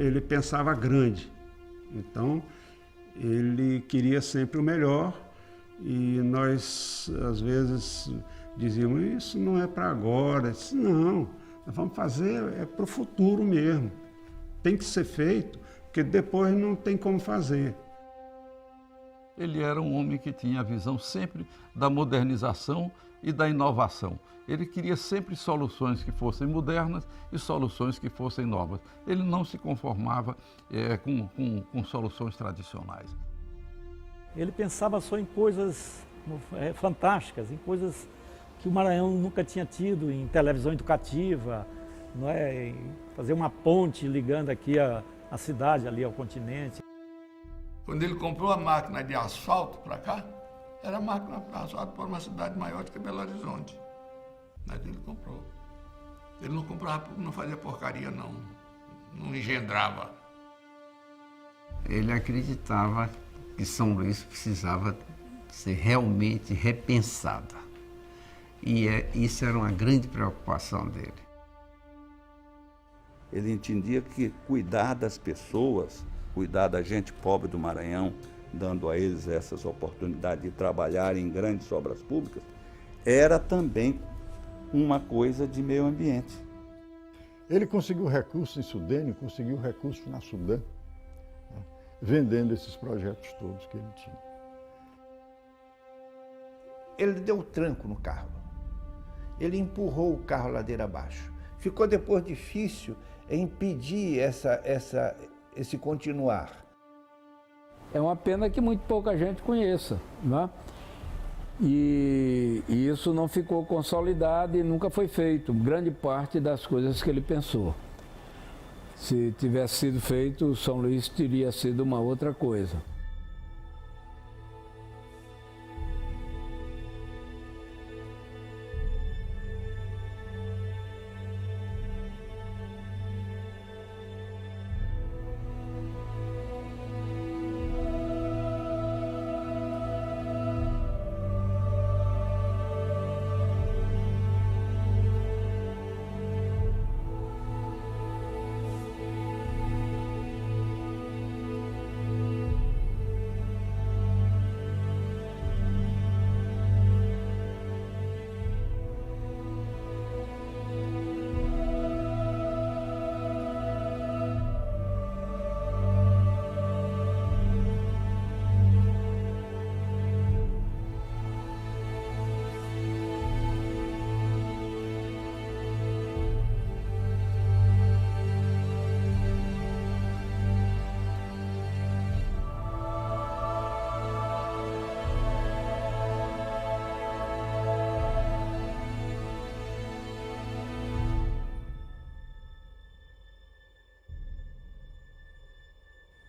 ele pensava grande. Então, ele queria sempre o melhor e nós, às vezes, dizíamos, isso não é para agora. Eu disse, não, nós vamos fazer para o futuro mesmo. Tem que ser feito, porque depois não tem como fazer. Ele era um homem que tinha a visão sempre da modernização e da inovação. Ele queria sempre soluções que fossem modernas e soluções que fossem novas. Ele não se conformava com soluções tradicionais. Ele pensava só em coisas fantásticas, em coisas que o Maranhão nunca tinha tido, em televisão educativa, não é? Em fazer uma ponte ligando aqui a cidade ali ao continente. Quando ele comprou a máquina de asfalto para cá, era a máquina de asfalto para uma cidade maior do que Belo Horizonte. Mas ele comprou. Ele não comprava, não fazia porcaria, não engendrava. Ele acreditava que São Luís precisava ser realmente repensada. E isso era uma grande preocupação dele. Ele entendia que cuidar das pessoas, cuidar da gente pobre do Maranhão, dando a eles essas oportunidades de trabalhar em grandes obras públicas, era também uma coisa de meio ambiente. Ele conseguiu recursos em Sudene, conseguiu recursos na Sudã, né, vendendo esses projetos todos que ele tinha. Ele deu o tranco no carro. Ele empurrou o carro ladeira abaixo. Ficou depois difícil impedir esse continuar. É uma pena que muito pouca gente conheça, né? E isso não ficou consolidado e nunca foi feito, grande parte das coisas que ele pensou. Se tivesse sido feito, São Luís teria sido uma outra coisa.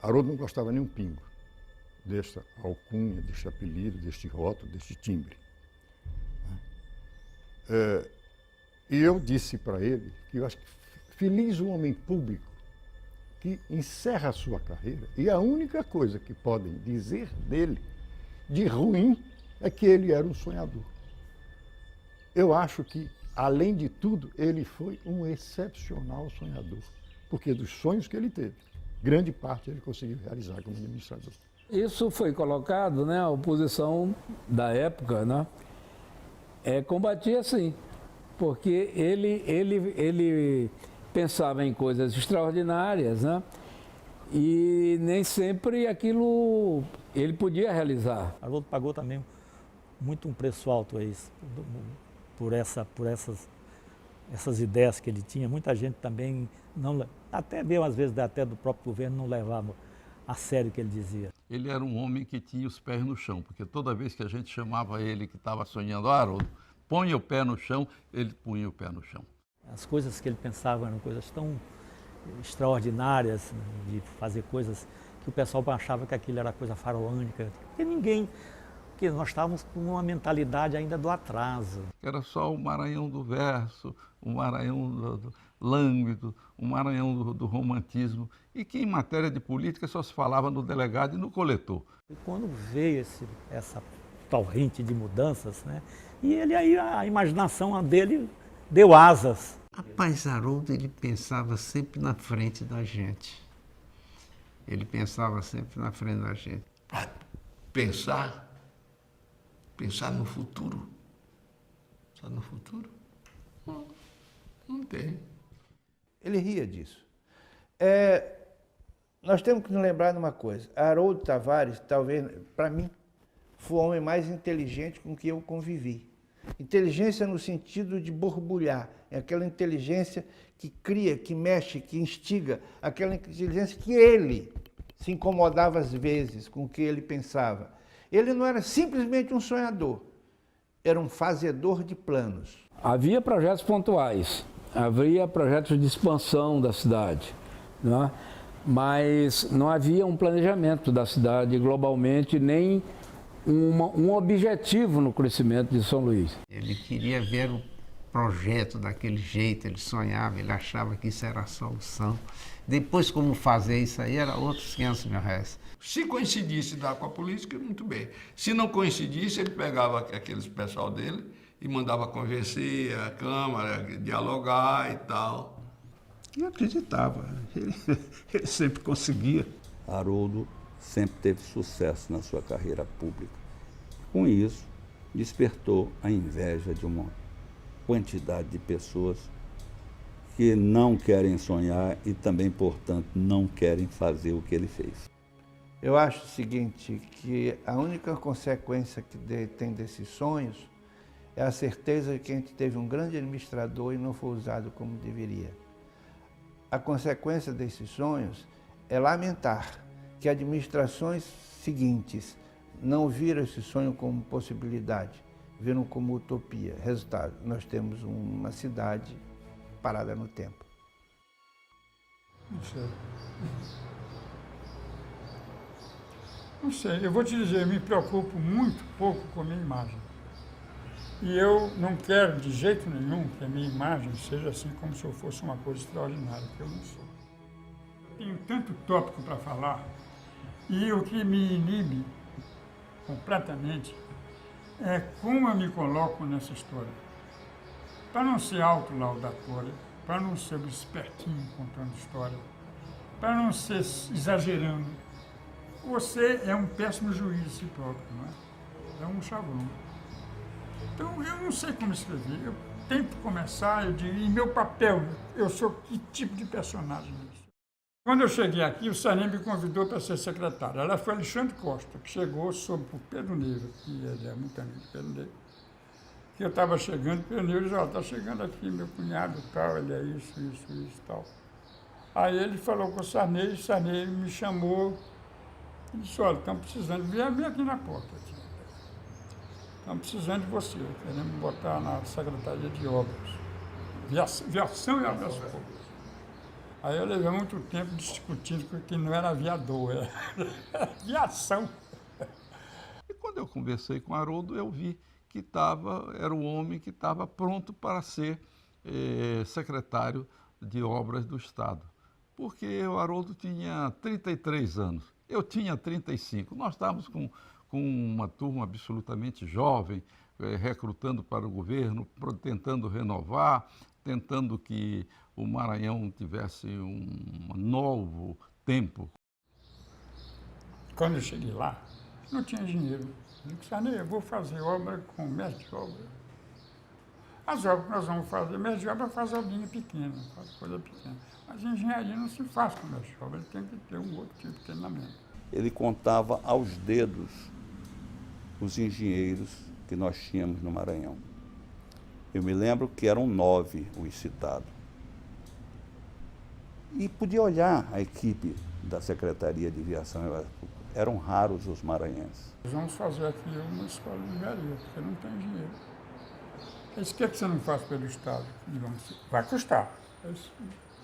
Haroldo não gostava nem um pingo desta alcunha, deste apelido, deste rótulo, deste timbre. E eu disse para ele que eu acho que feliz o homem público que encerra a sua carreira e a única coisa que podem dizer dele de ruim é que ele era um sonhador. Eu acho que, além de tudo, ele foi um excepcional sonhador, porque dos sonhos que ele teve, grande parte ele conseguiu realizar como administrador. Isso foi colocado, né, a oposição da época, né, combatia sim, porque ele pensava em coisas extraordinárias, né, e nem sempre aquilo ele podia realizar. Haroldo pagou também muito um preço alto a isso, por essas ideias que ele tinha. Muita gente também não, até mesmo às vezes até do próprio governo, não levava a sério o que ele dizia. Ele era um homem que tinha os pés no chão, porque toda vez que a gente chamava ele que estava sonhando, Haroldo, põe o pé no chão, ele punha o pé no chão. As coisas que ele pensava eram coisas tão extraordinárias, né, de fazer coisas que o pessoal achava que aquilo era coisa faraônica, porque nós estávamos com uma mentalidade ainda do atraso. Era só o Maranhão do verso, o Maranhão do lânguido, o Maranhão do romantismo, e que em matéria de política só se falava no delegado e no coletor. E quando veio essa torrente de mudanças, né, e ele aí, a imaginação dele deu asas. Rapaz, Haroldo, ele pensava sempre na frente da gente. Ele pensava sempre na frente da gente. Para pensar no futuro. Pensar no futuro? Não tem. Ele ria disso. Nós temos que nos lembrar de uma coisa. Haroldo Tavares, talvez, para mim, foi o homem mais inteligente com que eu convivi. Inteligência no sentido de borbulhar. É aquela inteligência que cria, que mexe, que instiga. Aquela inteligência que ele se incomodava às vezes com o que ele pensava. Ele não era simplesmente um sonhador. Era um fazedor de planos. Havia projetos pontuais. Havia projetos de expansão da cidade, né? Mas não havia um planejamento da cidade globalmente, nem um objetivo no crescimento de São Luís. Ele queria ver o projeto daquele jeito, ele sonhava, ele achava que isso era a solução. Depois, como fazer isso aí, era outros 500 mil reais. Se coincidisse dar com a política, muito bem. Se não coincidisse, ele pegava aqueles pessoal dele e mandava convencer a Câmara, dialogar e tal. E acreditava, ele sempre conseguia. Haroldo sempre teve sucesso na sua carreira pública. Com isso, despertou a inveja de uma quantidade de pessoas que não querem sonhar e também, portanto, não querem fazer o que ele fez. Eu acho o seguinte, que a única consequência que tem desses sonhos é a certeza de que a gente teve um grande administrador e não foi usado como deveria. A consequência desses sonhos é lamentar que administrações seguintes não viram esse sonho como possibilidade, viram como utopia. Resultado, nós temos uma cidade parada no tempo. Não sei, eu vou te dizer, eu me preocupo muito pouco com a minha imagem. E eu não quero de jeito nenhum que a minha imagem seja assim como se eu fosse uma coisa extraordinária, que eu não sou. Tenho tanto tópico para falar, e o que me inibe completamente é como eu me coloco nessa história. Para não ser autolaudatória, para não ser espertinho contando história, para não ser exagerando. Você é um péssimo juiz de si próprio, não é? É um chavão. Então, eu não sei como escrever. Eu tento começar, eu digo, em meu papel, eu sou que tipo de personagem isso? Quando eu cheguei aqui, o Sarney me convidou para ser secretário. Ela foi Alexandre Costa, que chegou sob o Pedro Neiva, que ele é muito amigo do Pedro Neiva. Que eu estava chegando, o Pedro Neiva disse, está chegando aqui meu cunhado e tal, ele é isso e tal. Aí ele falou com o Sarney me chamou e disse, olha, estamos precisando, vem aqui na porta. Estamos precisando de você, queremos botar na Secretaria de Obras. Viação e Obras Públicas. Aí eu levei muito tempo discutindo que não era aviador, era viação. E quando eu conversei com Haroldo, eu vi que era um homem que estava pronto para ser secretário de Obras do Estado. Porque o Haroldo tinha 33 anos, eu tinha 35. Nós estávamos com uma turma absolutamente jovem, recrutando para o governo, tentando renovar, tentando que o Maranhão tivesse um novo tempo. Quando eu cheguei lá, não tinha dinheiro. Eu disse, Sarney, eu vou fazer obra com mestre de obra. As obras que nós vamos fazer, mestre de obra faz obrinha pequena, faz coisa pequena. Mas engenharia não se faz com mestre de obra, ele tem que ter um outro tipo de treinamento. Ele contava aos dedos os engenheiros que nós tínhamos no Maranhão. Eu me lembro que eram 9 os citados. E podia olhar a equipe da Secretaria de Viação e Obras Públicas. Eram raros os maranhenses. Nós vamos fazer aqui uma escola de engenharia, porque não tem dinheiro. Eles o que você não faz pelo Estado? Vai custar.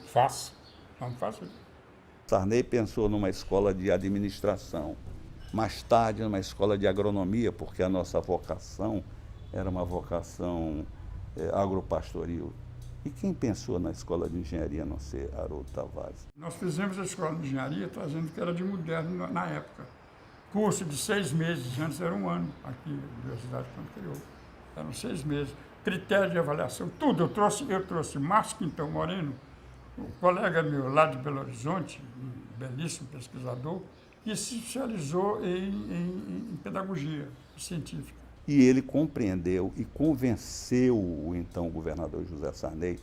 Faça. Vamos fazer. Sarney pensou numa escola de administração. Mais tarde, numa escola de agronomia, porque a nossa vocação era uma vocação agropastoril. E quem pensou na escola de engenharia a não ser Haroldo Tavares? Nós fizemos a escola de engenharia trazendo que era de moderno na época. Curso de 6 meses, antes era 1 ano aqui na Universidade quando criou. Eram 6 meses. Critério de avaliação, tudo. Eu trouxe Márcio Quintão Moreno, um colega meu lá de Belo Horizonte, belíssimo pesquisador, que se especializou em pedagogia científica. E ele compreendeu e convenceu o então governador José Sarney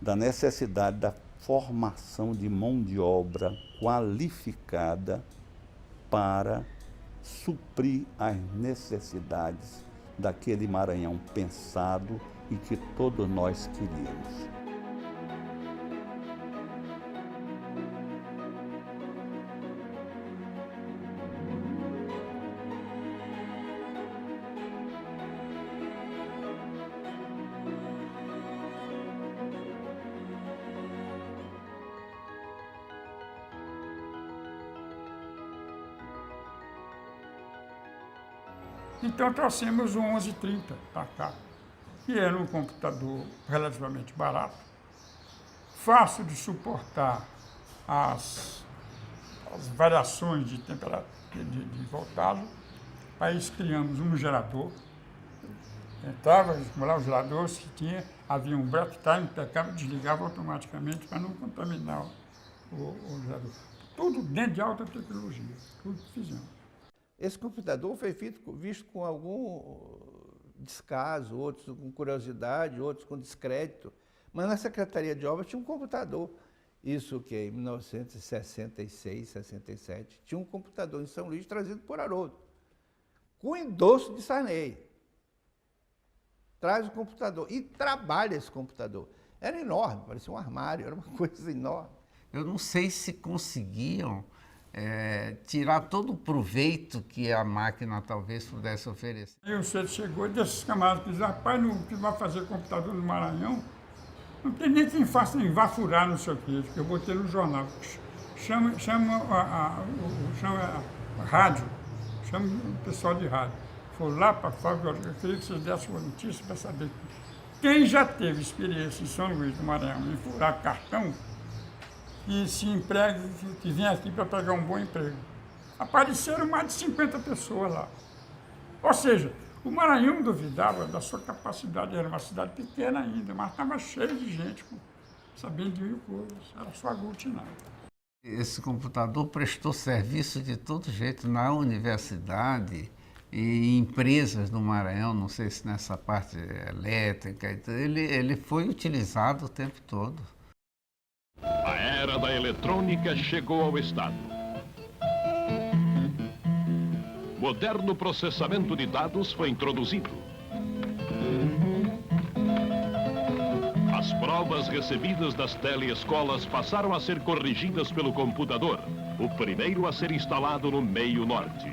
da necessidade da formação de mão de obra qualificada para suprir as necessidades daquele Maranhão pensado e que todos nós queríamos. Então trouxemos o 1130 para cá, que era um computador relativamente barato, fácil de suportar as variações de temperatura, de voltagem. Aí criamos um gerador, entrava, estimulava o gerador, se tinha, havia um break time, pegava, desligava automaticamente para não contaminar o gerador. Tudo dentro de alta tecnologia, tudo que fizemos. Esse computador foi visto com algum descaso, outros com curiosidade, outros com descrédito. Mas na Secretaria de Obras tinha um computador. Isso que em 1966, 67, tinha um computador em São Luís trazido por Haroldo, com endosso de Sarney. Traz o computador e trabalha esse computador. Era enorme, parecia um armário, era uma coisa enorme. Eu não sei se conseguiam tirar todo o proveito que a máquina talvez pudesse oferecer. Aí o Cedo chegou e desses camaradas que diziam, rapaz, não, que vai fazer computador no Maranhão, não tem nem quem faça, nem vá furar, não sei o quê, que eu botei no jornal. Chama a rádio, chama o pessoal de rádio. Foi lá para a fábrica, eu queria que vocês dessem uma notícia para saber quem já teve experiência em São Luís do Maranhão em furar cartão, que se empregue, que vem aqui para pegar um bom emprego. Apareceram mais de 50 pessoas lá. Ou seja, o Maranhão duvidava da sua capacidade, era uma cidade pequena ainda, mas estava cheio de gente, sabendo de mil coisas, era só aglutinado. Esse computador prestou serviço de todo jeito na universidade e em empresas do Maranhão, não sei se nessa parte elétrica, então ele foi utilizado o tempo todo. A era da eletrônica chegou ao Estado. Moderno processamento de dados foi introduzido. As provas recebidas das teleescolas passaram a ser corrigidas pelo computador, o primeiro a ser instalado no meio norte.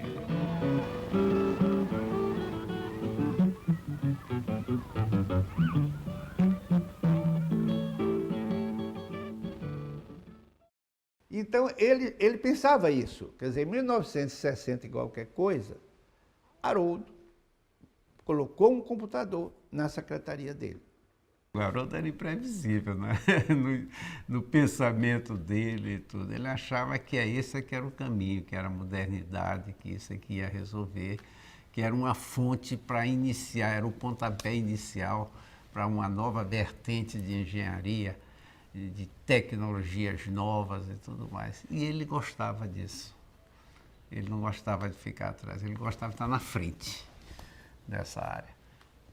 Então, ele pensava isso. Quer dizer, em 1960 e qualquer coisa, Haroldo colocou um computador na secretaria dele. O Haroldo era imprevisível, né? no pensamento dele e tudo. Ele achava que esse aqui era o caminho, que era a modernidade, que isso aqui ia resolver, que era uma fonte para iniciar, era o pontapé inicial para uma nova vertente de engenharia, de tecnologias novas e tudo mais. E ele gostava disso. Ele não gostava de ficar atrás, ele gostava de estar na frente dessa área.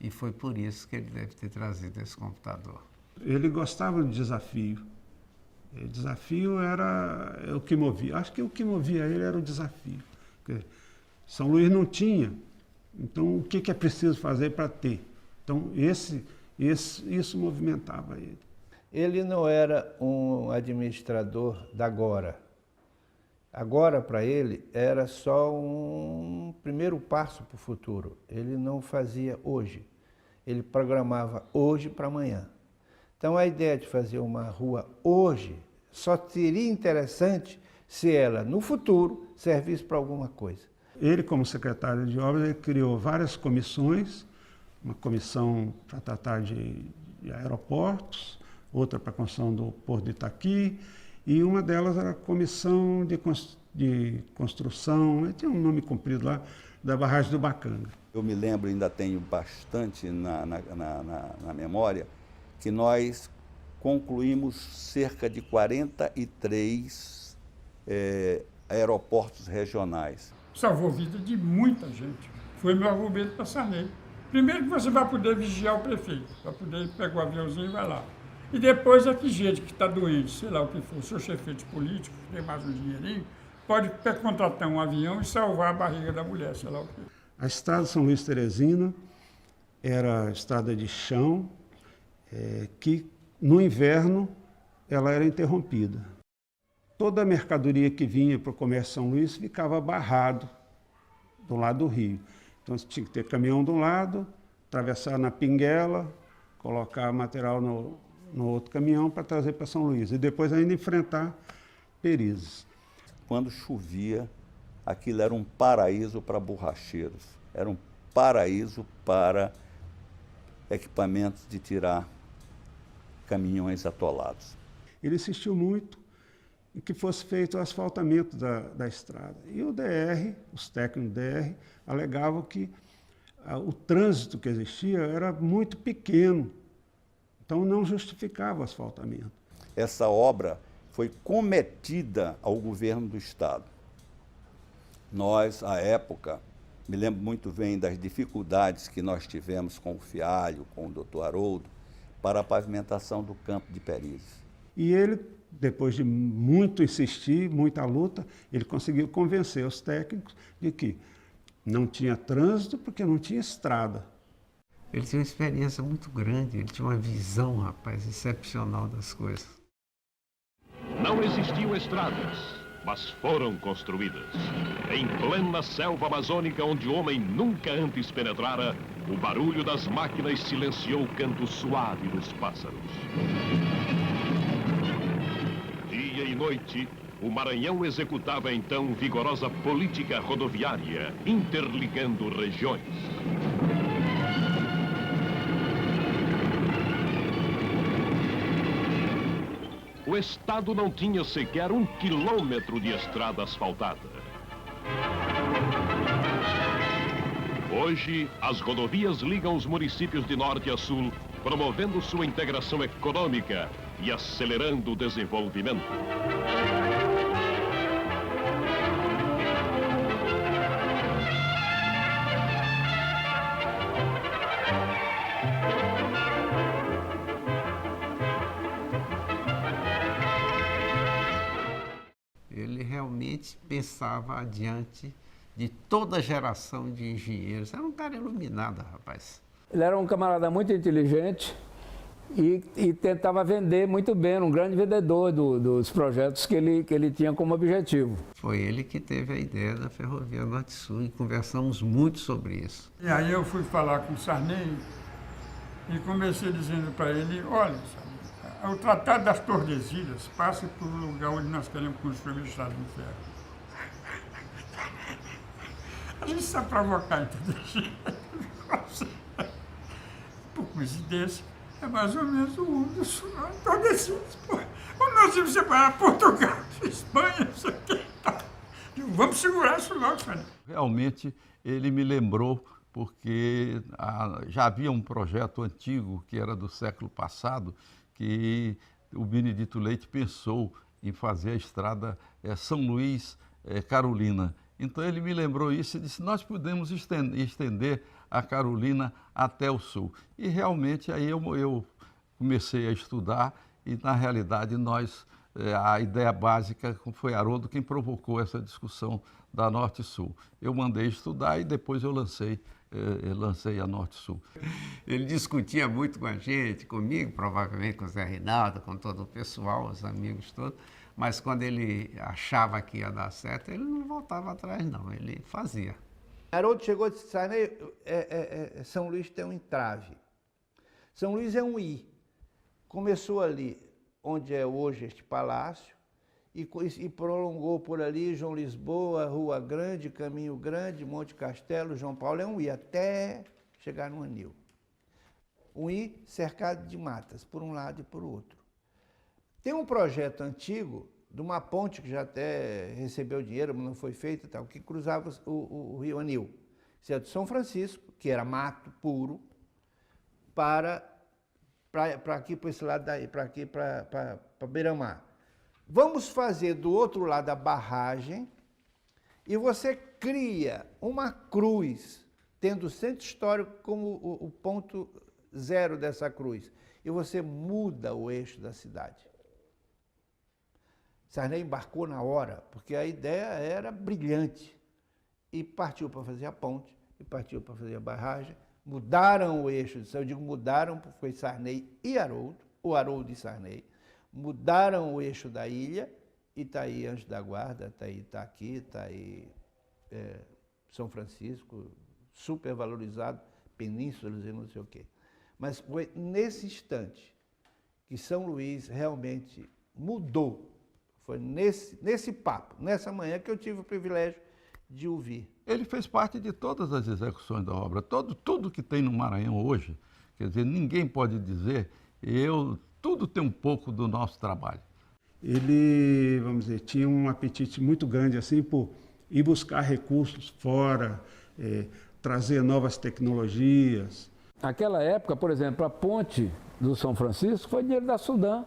E foi por isso que ele deve ter trazido esse computador. Ele gostava do desafio. O desafio era o que movia. Acho que o que movia ele era o desafio. Porque São Luís não tinha. Então, o que é preciso fazer para ter? Então, isso movimentava ele. Ele não era um administrador da agora. Agora, para ele, era só um primeiro passo para o futuro. Ele não fazia hoje. Ele programava hoje para amanhã. Então, a ideia de fazer uma rua hoje só seria interessante se ela, no futuro, servisse para alguma coisa. Ele, como secretário de obras, ele criou várias comissões, uma comissão para tratar de aeroportos, outra para a construção do Porto de Itaqui, e uma delas era a comissão de construção, tinha um nome comprido lá, da barragem do Bacanga. Eu me lembro, ainda tenho bastante na memória, que nós concluímos cerca de 43 aeroportos regionais. Salvou a vida de muita gente. Foi meu argumento para Sarney. Primeiro que você vai poder vigiar o prefeito, vai poder pegar o aviãozinho e vai lá. E depois é que gente que está doente, sei lá o que for, seu chefete político, que tem mais um dinheirinho, pode contratar um avião e salvar a barriga da mulher, sei lá o que. A estrada São Luís Teresina era estrada de chão, que no inverno ela era interrompida. Toda a mercadoria que vinha para o comércio São Luís ficava barrado do lado do rio. Então você tinha que ter caminhão de um lado, atravessar na Pinguela, colocar material no outro caminhão para trazer para São Luís. E depois ainda enfrentar Perizes. Quando chovia, aquilo era um paraíso para borracheiros. Era um paraíso para equipamentos de tirar caminhões atolados. Ele insistiu muito em que fosse feito o asfaltamento da estrada. E o DR, os técnicos do DR, alegavam que o trânsito que existia era muito pequeno, então não justificava o asfaltamento. Essa obra foi cometida ao governo do Estado. Nós, à época, me lembro muito bem das dificuldades que nós tivemos com o Fialho, com o doutor Haroldo, para a pavimentação do campo de Perizes. E ele, depois de muito insistir, muita luta, ele conseguiu convencer os técnicos de que não tinha trânsito porque não tinha estrada. Ele tinha uma experiência muito grande, ele tinha uma visão, rapaz, excepcional das coisas. Não existiam estradas, mas foram construídas. Em plena selva amazônica, onde o homem nunca antes penetrara, o barulho das máquinas silenciou o canto suave dos pássaros. Dia e noite, o Maranhão executava então vigorosa política rodoviária, interligando regiões. O Estado não tinha sequer 1 quilômetro de estrada asfaltada. Hoje, as rodovias ligam os municípios de norte a sul, promovendo sua integração econômica e acelerando o desenvolvimento. Ele realmente pensava adiante de toda a geração de engenheiros. Era um cara iluminado, rapaz. Ele era um camarada muito inteligente e tentava vender muito bem, era um grande vendedor dos projetos que ele tinha como objetivo. Foi ele que teve a ideia da Ferrovia Norte-Sul e conversamos muito sobre isso. E aí eu fui falar com o Sarney e comecei dizendo para ele, olha, Sarney, o Tratado das Tordesilhas passa por um lugar onde nós queremos construir uma estrada de ferro. A gente sabe provocar, entendeu? Por coincidência, é mais ou menos o rumo do sul, Tordesilhas. Quando nós íamos separar Portugal, Espanha, isso aqui, tá. Vamos segurar isso logo, Sarney. Realmente, ele me lembrou, porque já havia um projeto antigo, que era do século passado, que o Benedito Leite pensou em fazer a estrada São Luís-Carolina. Então ele me lembrou isso e disse, nós podemos estender a Carolina até o sul. E realmente aí eu comecei a estudar e na realidade a ideia básica foi Haroldo quem provocou essa discussão da Norte-Sul. Eu mandei estudar e depois eu lancei a Norte-Sul. Ele discutia muito com a gente, comigo, provavelmente com o Zé Rinaldo, com todo o pessoal, os amigos todos, mas quando ele achava que ia dar certo, ele não voltava atrás não, ele fazia. Haroldo chegou e disse, Sarney, São Luís tem um entrave. São Luís é um I. Começou ali, onde é hoje este palácio, e prolongou por ali João Lisboa, Rua Grande, Caminho Grande, Monte Castelo, João Paulo, é um I, até chegar no Anil. Um I cercado de matas, por um lado e por outro. Tem um projeto antigo, de uma ponte que já até recebeu dinheiro, mas não foi feita, tal, que cruzava o rio Anil. Isso é de São Francisco, que era mato puro, para aqui, para esse lado daí, para aqui, para Beira-Mar. Vamos fazer do outro lado a barragem e você cria uma cruz, tendo o centro histórico como o ponto zero dessa cruz. E você muda o eixo da cidade. Sarney embarcou na hora, porque a ideia era brilhante. E partiu para fazer a ponte, e partiu para fazer a barragem. Mudaram o eixo, eu digo mudaram, porque foi Sarney e Haroldo, o Haroldo e Sarney. Mudaram o eixo da ilha, e está aí Anjo da Guarda, está aí São Francisco, super valorizado, penínsulas e não sei o quê. Mas foi nesse instante que São Luís realmente mudou. Foi nesse papo, nessa manhã, que eu tive o privilégio de ouvir. Ele fez parte de todas as execuções da obra, tudo que tem no Maranhão hoje, quer dizer, ninguém pode dizer, tudo tem um pouco do nosso trabalho. Ele, vamos dizer, tinha um apetite muito grande assim por ir buscar recursos fora, trazer novas tecnologias. Naquela época, por exemplo, a ponte do São Francisco foi dinheiro da Sudam.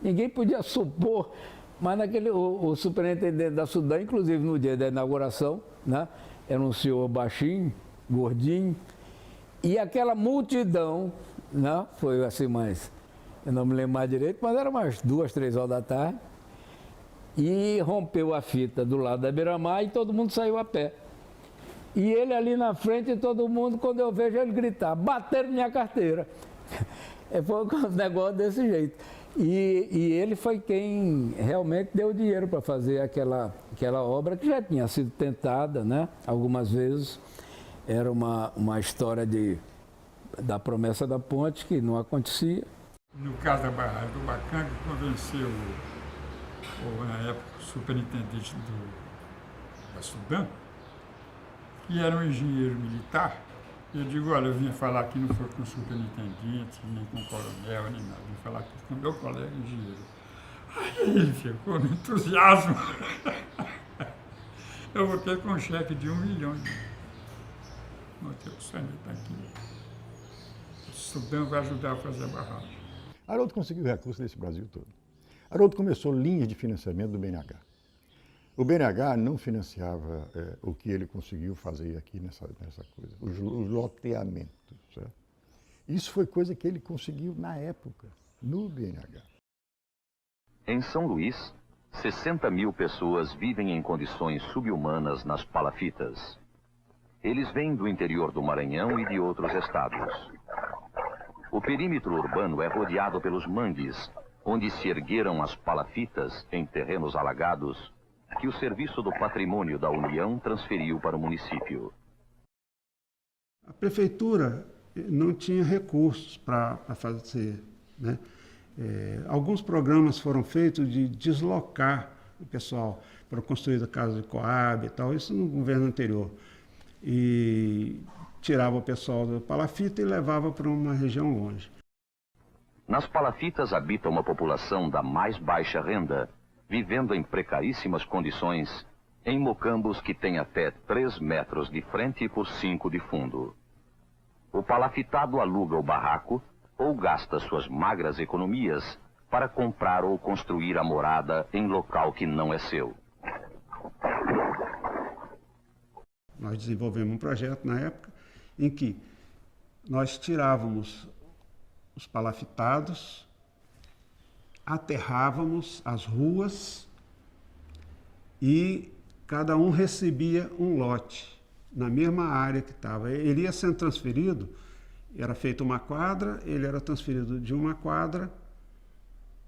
Ninguém podia supor, mas o superintendente da Sudam, inclusive no dia da inauguração, né, era um senhor baixinho, gordinho, e aquela multidão, né, foi assim mais, eu não me lembro mais direito, mas era umas 2, 3 horas da tarde, e rompeu a fita do lado da beira-mar e todo mundo saiu a pé. E ele ali na frente, e todo mundo, quando eu vejo ele gritar, bateram minha carteira. Foi um negócio desse jeito. E ele foi quem realmente deu dinheiro para fazer aquela obra que já tinha sido tentada, né, algumas vezes. Era uma história da promessa da ponte que não acontecia. No caso da barragem do Bacanga, convenceu na época, o superintendente da Sudam, que era um engenheiro militar. Eu digo, olha, eu vinha falar aqui, não foi com o superintendente, nem com o coronel, nem nada, vim falar aqui com o meu colega engenheiro. Aí ele ficou no entusiasmo. Eu voltei com um cheque de 1 milhão. O Sarney está aqui. O Sudam vai ajudar a fazer a barragem. Haroldo conseguiu recursos desse Brasil todo. Haroldo começou linhas de financiamento do BNH. O BNH não financiava o que ele conseguiu fazer aqui nessa coisa, os loteamentos. Certo? Isso foi coisa que ele conseguiu na época, no BNH. Em São Luís, 60 mil pessoas vivem em condições subhumanas nas palafitas. Eles vêm do interior do Maranhão e de outros estados. O perímetro urbano é rodeado pelos mangues, onde se ergueram as palafitas em terrenos alagados, que o Serviço do Patrimônio da União transferiu para o município. A prefeitura não tinha recursos para fazer, né? Alguns programas foram feitos de deslocar o pessoal para construir a casa de Coab e tal, isso no governo anterior. E tirava o pessoal da palafita e levava para uma região longe. Nas palafitas habita uma população da mais baixa renda, vivendo em precaríssimas condições, em mocambos que têm até 3 metros de frente por 5 de fundo. O palafitado aluga o barraco ou gasta suas magras economias para comprar ou construir a morada em local que não é seu. Nós desenvolvemos um projeto na época em que nós tirávamos os palafitados, aterrávamos as ruas e cada um recebia um lote na mesma área que estava. Ele ia sendo transferido, era feita uma quadra, ele era transferido de uma quadra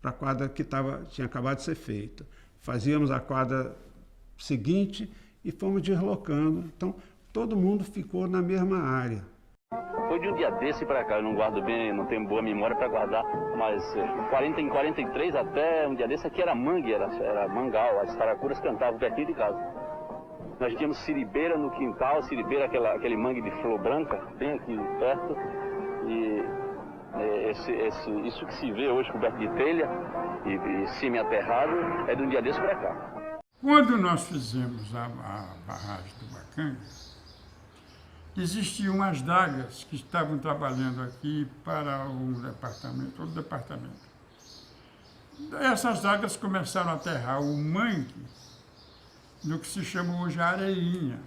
para a quadra que tinha acabado de ser feita. Fazíamos a quadra seguinte e fomos deslocando. Então, todo mundo ficou na mesma área. Foi de um dia desse para cá, eu não guardo bem, não tenho boa memória para guardar, mas em 43 até um dia desse aqui era mangue, era mangal, as taracuras cantavam pertinho de casa. Nós tínhamos siribeira no quintal, siribeira, aquele mangue de flor branca, bem aqui perto, e isso que se vê hoje coberto de telha e semi-aterrado é de um dia desse para cá. Quando nós fizemos a barragem do Bacanga, existiam umas dagas que estavam trabalhando aqui para um departamento, outro departamento. Essas águas começaram a aterrar o mangue no que se chama hoje Areinha.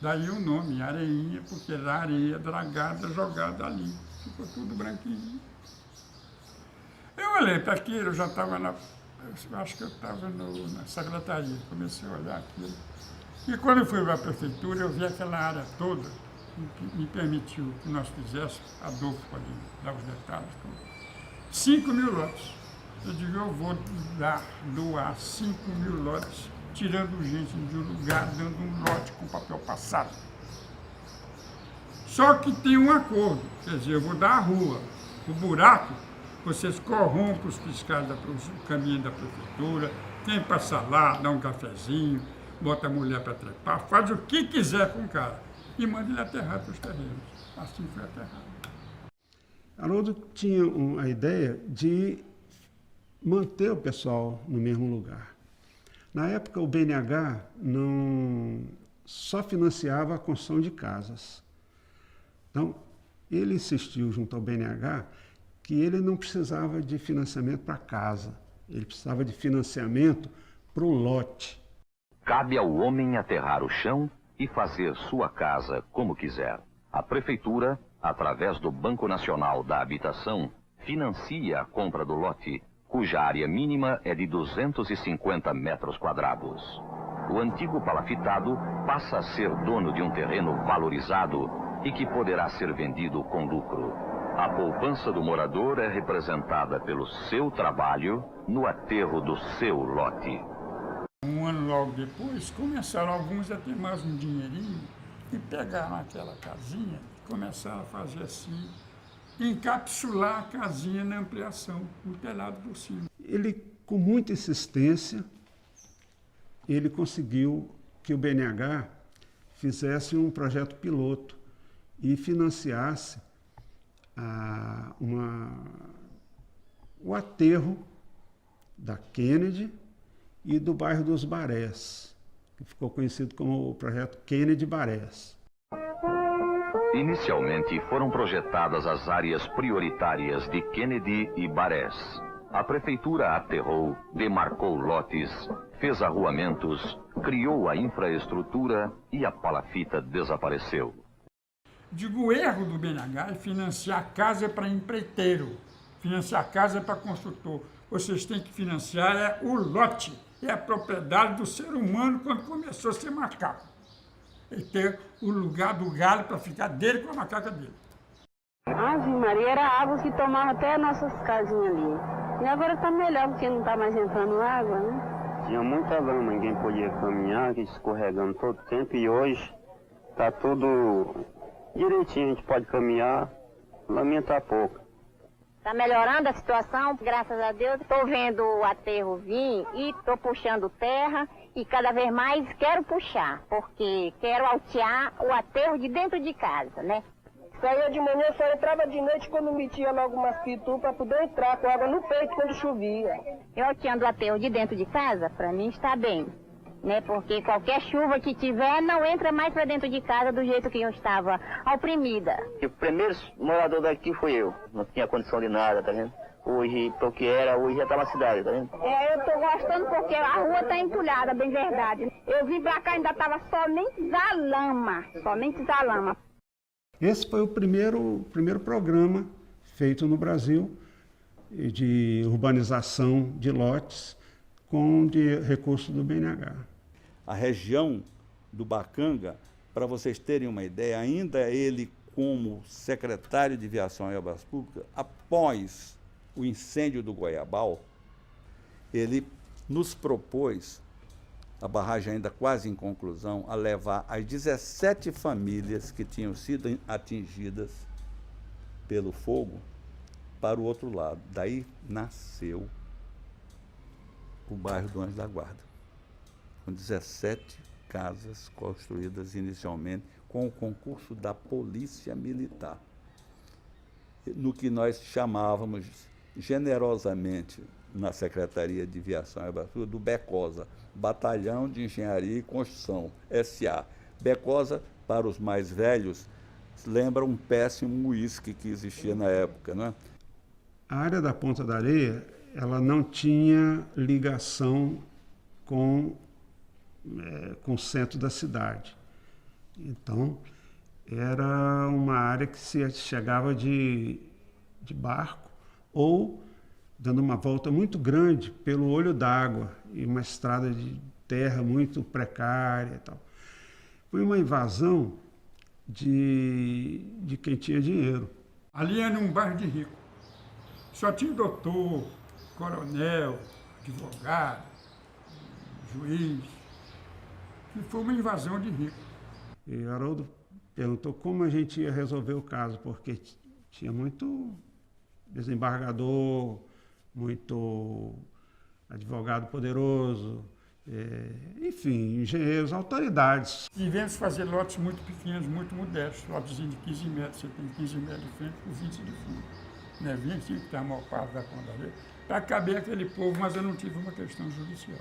Daí o nome, Areinha, porque era areia dragada jogada ali. Ficou tudo branquinho. Eu olhei para aquilo, eu já estava eu acho que eu estava na secretaria, comecei a olhar aquilo. E quando eu fui para a prefeitura, eu vi aquela área toda, que me permitiu que nós fizéssemos, Adolfo pode dar os detalhes, 5.000 lotes. Eu digo, eu vou doar 5.000 lotes, tirando gente de um lugar, dando um lote com papel passado. Só que tem um acordo, quer dizer, eu vou dar a rua, o buraco, vocês corrompem os fiscais do caminho da prefeitura, quem passar lá, dá um cafezinho, bota a mulher para trepar, faz o que quiser com o cara e manda ele aterrar para os terrenos. Assim foi aterrado. Haroldo tinha a ideia de manter o pessoal no mesmo lugar. Na época, o BNH não só financiava a construção de casas. Então, ele insistiu junto ao BNH que ele não precisava de financiamento para casa, ele precisava de financiamento para o lote. Cabe ao homem aterrar o chão e fazer sua casa como quiser. A prefeitura, através do Banco Nacional da Habitação, financia a compra do lote, cuja área mínima é de 250 metros quadrados. O antigo palafitado passa a ser dono de um terreno valorizado e que poderá ser vendido com lucro. A poupança do morador é representada pelo seu trabalho no aterro do seu lote. Um ano logo depois, começaram alguns a ter mais um dinheirinho e pegaram aquela casinha e começaram a fazer assim, encapsular a casinha na ampliação, o telhado por cima. Ele, com muita insistência, ele conseguiu que o BNH fizesse um projeto piloto e financiasse o aterro da Kennedy e do bairro dos Barés, que ficou conhecido como o projeto Kennedy Barés. Inicialmente foram projetadas as áreas prioritárias de Kennedy e Barés. A prefeitura aterrou, demarcou lotes, fez arruamentos, criou a infraestrutura e a palafita desapareceu. Digo, o erro do BNH é financiar casa para empreiteiro, financiar casa para construtor. Vocês têm que financiar o lote, é a propriedade do ser humano quando começou a ser macaco. E ter o lugar do galho para ficar dele com a macaca dele. Ave Maria, era água que tomava até as nossas casinhas ali. E agora está melhor, porque não está mais entrando água, né? Tinha muita lama, ninguém podia caminhar, escorregando todo o tempo, e hoje está tudo direitinho, a gente pode caminhar, lamentar pouco. Está melhorando a situação, graças a Deus. Estou vendo o aterro vir e estou puxando terra e cada vez mais quero puxar, porque quero altear o aterro de dentro de casa, né? Saía de manhã, só entrava de noite quando metia logo umas pitu para poder entrar com água no peito quando chovia. Eu alteando o aterro de dentro de casa, para mim está bem, né? Porque qualquer chuva que tiver não entra mais para dentro de casa do jeito que eu estava oprimida. O primeiro morador daqui foi eu, não tinha condição de nada, tá vendo? Hoje, pro que era, hoje já tá na cidade, tá vendo? Eu tô gostando porque a rua tá entulhada, bem verdade. Eu vim pra cá e ainda tava somente zalama, somente zalama. Esse foi o primeiro programa feito no Brasil de urbanização de lotes com recursos do BNH. A região do Bacanga, para vocês terem uma ideia, ainda ele como secretário de Viação e Obras Públicas, após o incêndio do Goiabal, ele nos propôs, a barragem ainda quase em conclusão, a levar as 17 famílias que tinham sido atingidas pelo fogo para o outro lado. Daí nasceu o bairro do Anjo da Guarda, com 17 casas construídas inicialmente com o concurso da Polícia Militar, no que nós chamávamos generosamente na Secretaria de Viação e Obras Públicas do BECOSA, Batalhão de Engenharia e Construção, SA. BECOSA, para os mais velhos, lembra um péssimo uísque que existia na época, né? A área da Ponta da Areia ela não tinha ligação com o centro da cidade. Então, era uma área que se chegava de barco ou dando uma volta muito grande pelo olho d'água e uma estrada de terra muito precária e tal. Foi uma invasão de quem tinha dinheiro. Ali era um bairro de rico. Só tinha doutor, coronel, advogado, juiz. E foi uma invasão de rico. E Haroldo perguntou como a gente ia resolver o caso, porque tinha muito desembargador, muito advogado poderoso, enfim, engenheiros, autoridades. Tivemos que fazer lotes muito pequenos, muito modestos, lotes de 15 metros, você tem 15 metros de frente por 20 de fundo. Né? 25 que está a maior parte da conta dele, para caber aquele povo, mas eu não tive uma questão judicial.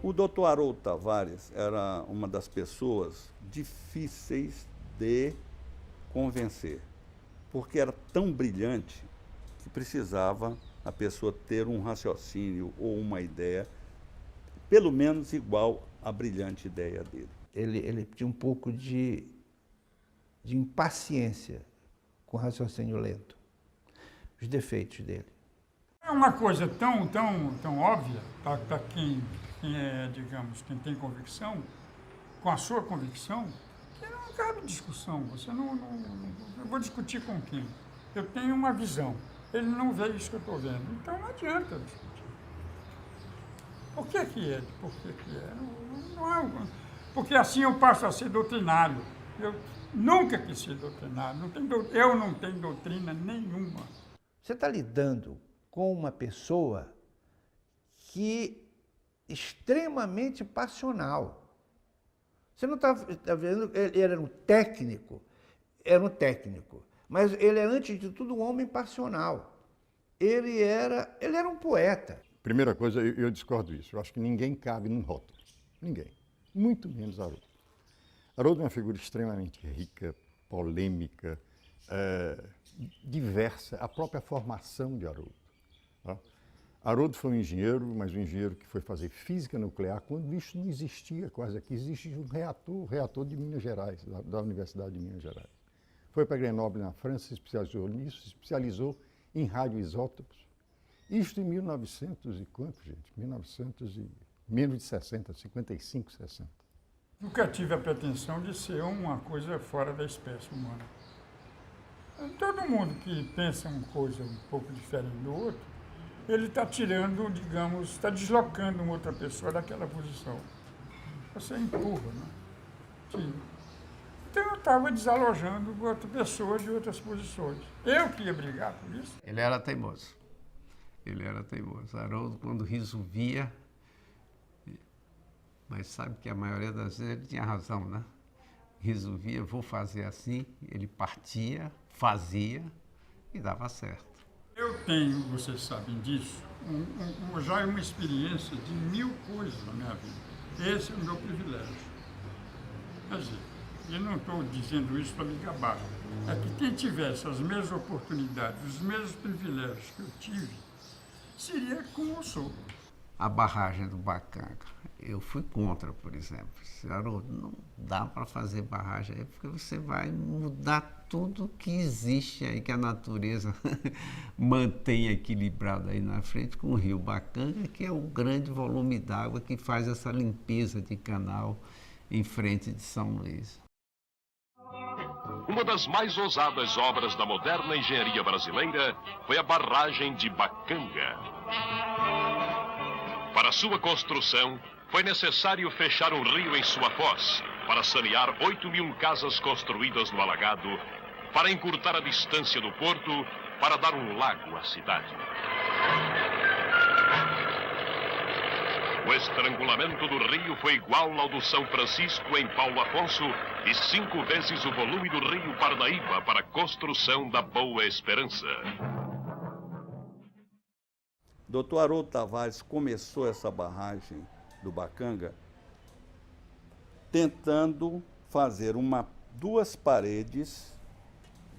O doutor Haroldo Tavares era uma das pessoas difíceis de convencer, porque era tão brilhante que precisava a pessoa ter um raciocínio ou uma ideia, pelo menos igual à brilhante ideia dele. Ele tinha um pouco de impaciência com o raciocínio lento, os defeitos dele. É uma coisa tão óbvia para quem digamos, quem tem convicção, com a sua convicção, que não cabe discussão. Você eu vou discutir com quem? Eu tenho uma visão. Ele não vê isso que eu estou vendo. Então não adianta discutir. Por que é? Por que é? Não é porque assim eu passo a ser doutrinário. Eu nunca quis ser doutrinário. Eu não tenho doutrina nenhuma. Você está lidando com uma pessoa que extremamente passional. Você não está vendo, ele era um técnico, mas ele é, antes de tudo, um homem passional. Ele era um poeta. Primeira coisa, eu discordo disso. Eu acho que ninguém cabe num rótulo. Ninguém. Muito menos Haroldo. Haroldo é uma figura extremamente rica, polêmica, diversa. A própria formação de Haroldo. Tá? Haroldo foi um engenheiro, mas um engenheiro que foi fazer física nuclear quando isso não existia quase aqui. Existe um reator de Minas Gerais, da Universidade de Minas Gerais. Foi para Grenoble, na França, se especializou nisso, se especializou em radioisótopos. Isto em 1900 e quanto, gente? 1900 e menos de 60, 55, 60. Nunca tive a pretensão de ser uma coisa fora da espécie humana. Todo mundo que pensa uma coisa um pouco diferente do outro, ele está tirando, digamos, está deslocando uma outra pessoa daquela posição. Você empurra, né? Tira. Então eu estava desalojando outra pessoa de outras posições. Eu que ia brigar por isso. Ele era teimoso. Haroldo, quando resolvia, mas sabe que a maioria das vezes ele tinha razão, né? Resolvia, vou fazer assim, ele partia, fazia e dava certo. Eu tenho, vocês sabem disso, já uma experiência de 1000 coisas na minha vida. Esse é o meu privilégio. Quer dizer, eu não estou dizendo isso para me gabar. É que quem tivesse as mesmas oportunidades, os mesmos privilégios que eu tive, seria como eu sou. A barragem do Bacanga, eu fui contra, por exemplo. Haroldo, não dá para fazer barragem aí, porque você vai mudar tudo que existe aí, que a natureza mantém equilibrado aí na frente com o rio Bacanga, que é o grande volume d'água que faz essa limpeza de canal em frente de São Luís. Uma das mais ousadas obras da moderna engenharia brasileira foi a barragem de Bacanga. Para sua construção, foi necessário fechar um rio em sua foz para sanear 8.000 casas construídas no alagado, para encurtar a distância do porto, para dar um lago à cidade. O estrangulamento do rio foi igual ao do São Francisco em Paulo Afonso e 5 vezes o volume do rio Parnaíba para a construção da Boa Esperança. Dr. Haroldo Tavares começou essa barragem do Bacanga tentando fazer duas paredes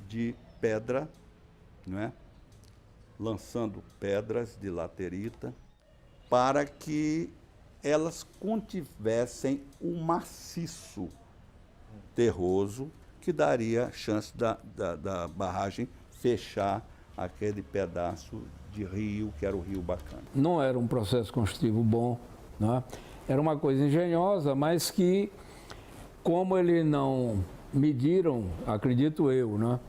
de pedra, não é? Lançando pedras de laterita para que elas contivessem um maciço terroso que daria chance da barragem fechar aquele pedaço de rio que era o Rio Bacanga. Não era um processo construtivo bom, né? Era uma coisa engenhosa, mas que, como eles não mediram, acredito eu, né,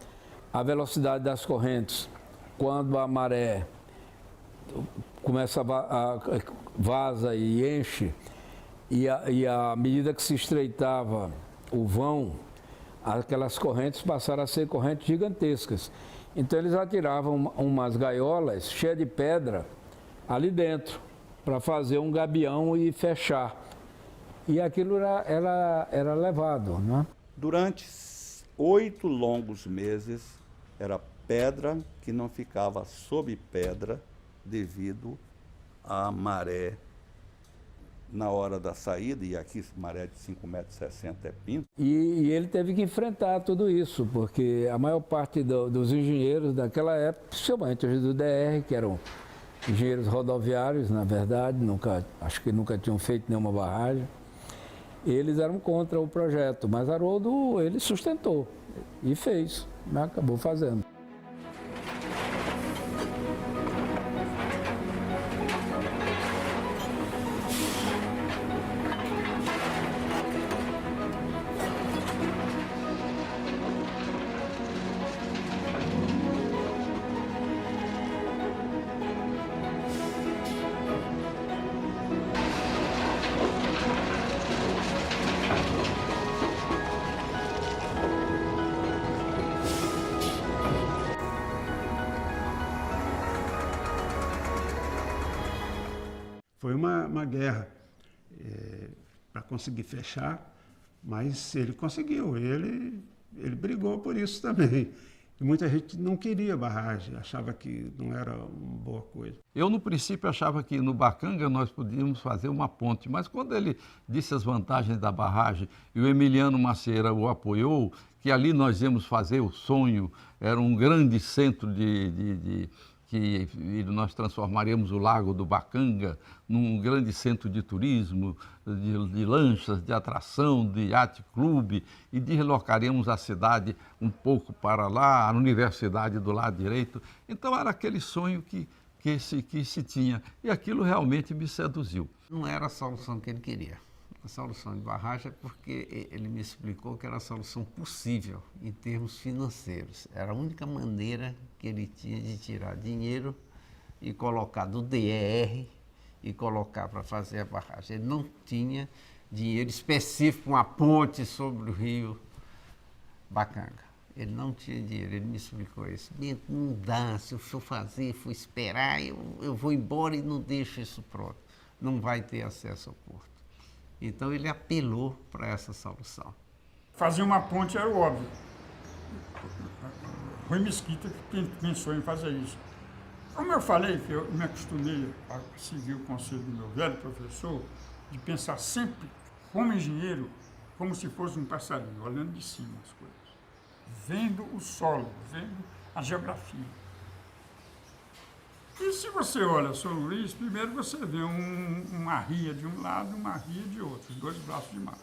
a velocidade das correntes, quando a maré começa a vaza e enche, e à medida que se estreitava o vão, aquelas correntes passaram a ser correntes gigantescas. Então eles atiravam umas gaiolas cheias de pedra ali dentro, para fazer um gabião e fechar. E aquilo era levado, né? Durante 8 longos meses, era pedra que não ficava sob pedra devido à maré na hora da saída, e aqui maré de 5,60 metros é pinto. E ele teve que enfrentar tudo isso, porque a maior parte dos engenheiros daquela época, principalmente os do DR, que eram engenheiros rodoviários, na verdade, acho que nunca tinham feito nenhuma barragem, eles eram contra o projeto, mas Haroldo, ele sustentou e fez, né? Acabou fazendo. Foi uma guerra para conseguir fechar, mas ele conseguiu, ele brigou por isso também. E muita gente não queria barragem, achava que não era uma boa coisa. Eu, no princípio, achava que no Bacanga nós podíamos fazer uma ponte, mas quando ele disse as vantagens da barragem e o Emiliano Macieira o apoiou, que ali nós íamos fazer o sonho, era um grande centro que nós transformaríamos o Lago do Bacanga num grande centro de turismo, de lanchas, de atração, de yacht clube, e deslocaríamos a cidade um pouco para lá, a universidade do lado direito. Então era aquele sonho que se tinha, e aquilo realmente me seduziu. Não era a solução que ele queria. A solução de barragem é porque ele me explicou que era a solução possível em termos financeiros. Era a única maneira que ele tinha de tirar dinheiro e colocar do DER e colocar para fazer a barragem. Ele não tinha dinheiro específico para uma ponte sobre o rio Bacanga. Ele não tinha dinheiro, ele me explicou isso. Não dá, se eu for fazer, for esperar, eu vou embora e não deixo isso pronto. Não vai ter acesso ao porto. Então ele apelou para essa solução. Fazer uma ponte era o óbvio. Rui Mesquita que pensou em fazer isso. Como eu falei, que eu me acostumei a seguir o conselho do meu velho professor, de pensar sempre como engenheiro, como se fosse um passarinho, olhando de cima as coisas, vendo o solo, vendo a geografia. E se você olha São Luís, primeiro você vê uma ria de um lado, uma ria de outro, os 2 braços de mar.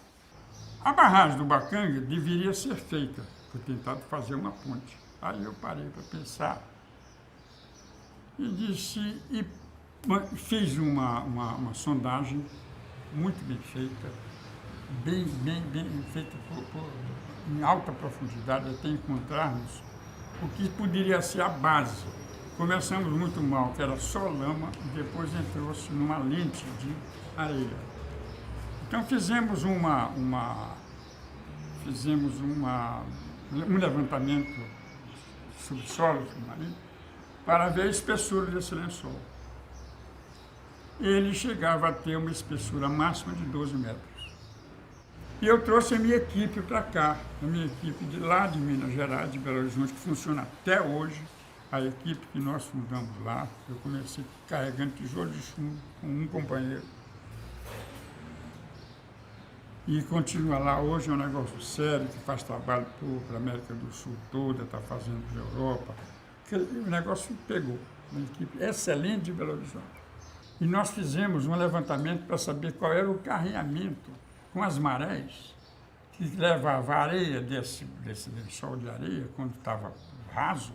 A barragem do Bacanga deveria ser feita, foi tentado fazer uma ponte. Aí eu parei para pensar e fiz uma sondagem muito bem feita, bem feita em alta profundidade, até encontrarmos o que poderia ser a base. Começamos muito mal, que era só lama, e depois entrou-se numa lente de areia. Então fizemos um levantamento subsolo, submarino, para ver a espessura desse lençol. Ele chegava a ter uma espessura máxima de 12 metros. E eu trouxe a minha equipe para cá, a minha equipe de lá de Minas Gerais, de Belo Horizonte, que funciona até hoje, a equipe que nós fundamos lá. Eu comecei carregando tijolo de chumbo com um companheiro. E continua lá, hoje é um negócio sério, que faz trabalho para a América do Sul toda, está fazendo para a Europa. O negócio pegou, uma equipe excelente de Belo Horizonte. E nós fizemos um levantamento para saber qual era o carreamento com as marés que levava a areia desse lençol de areia, quando estava raso,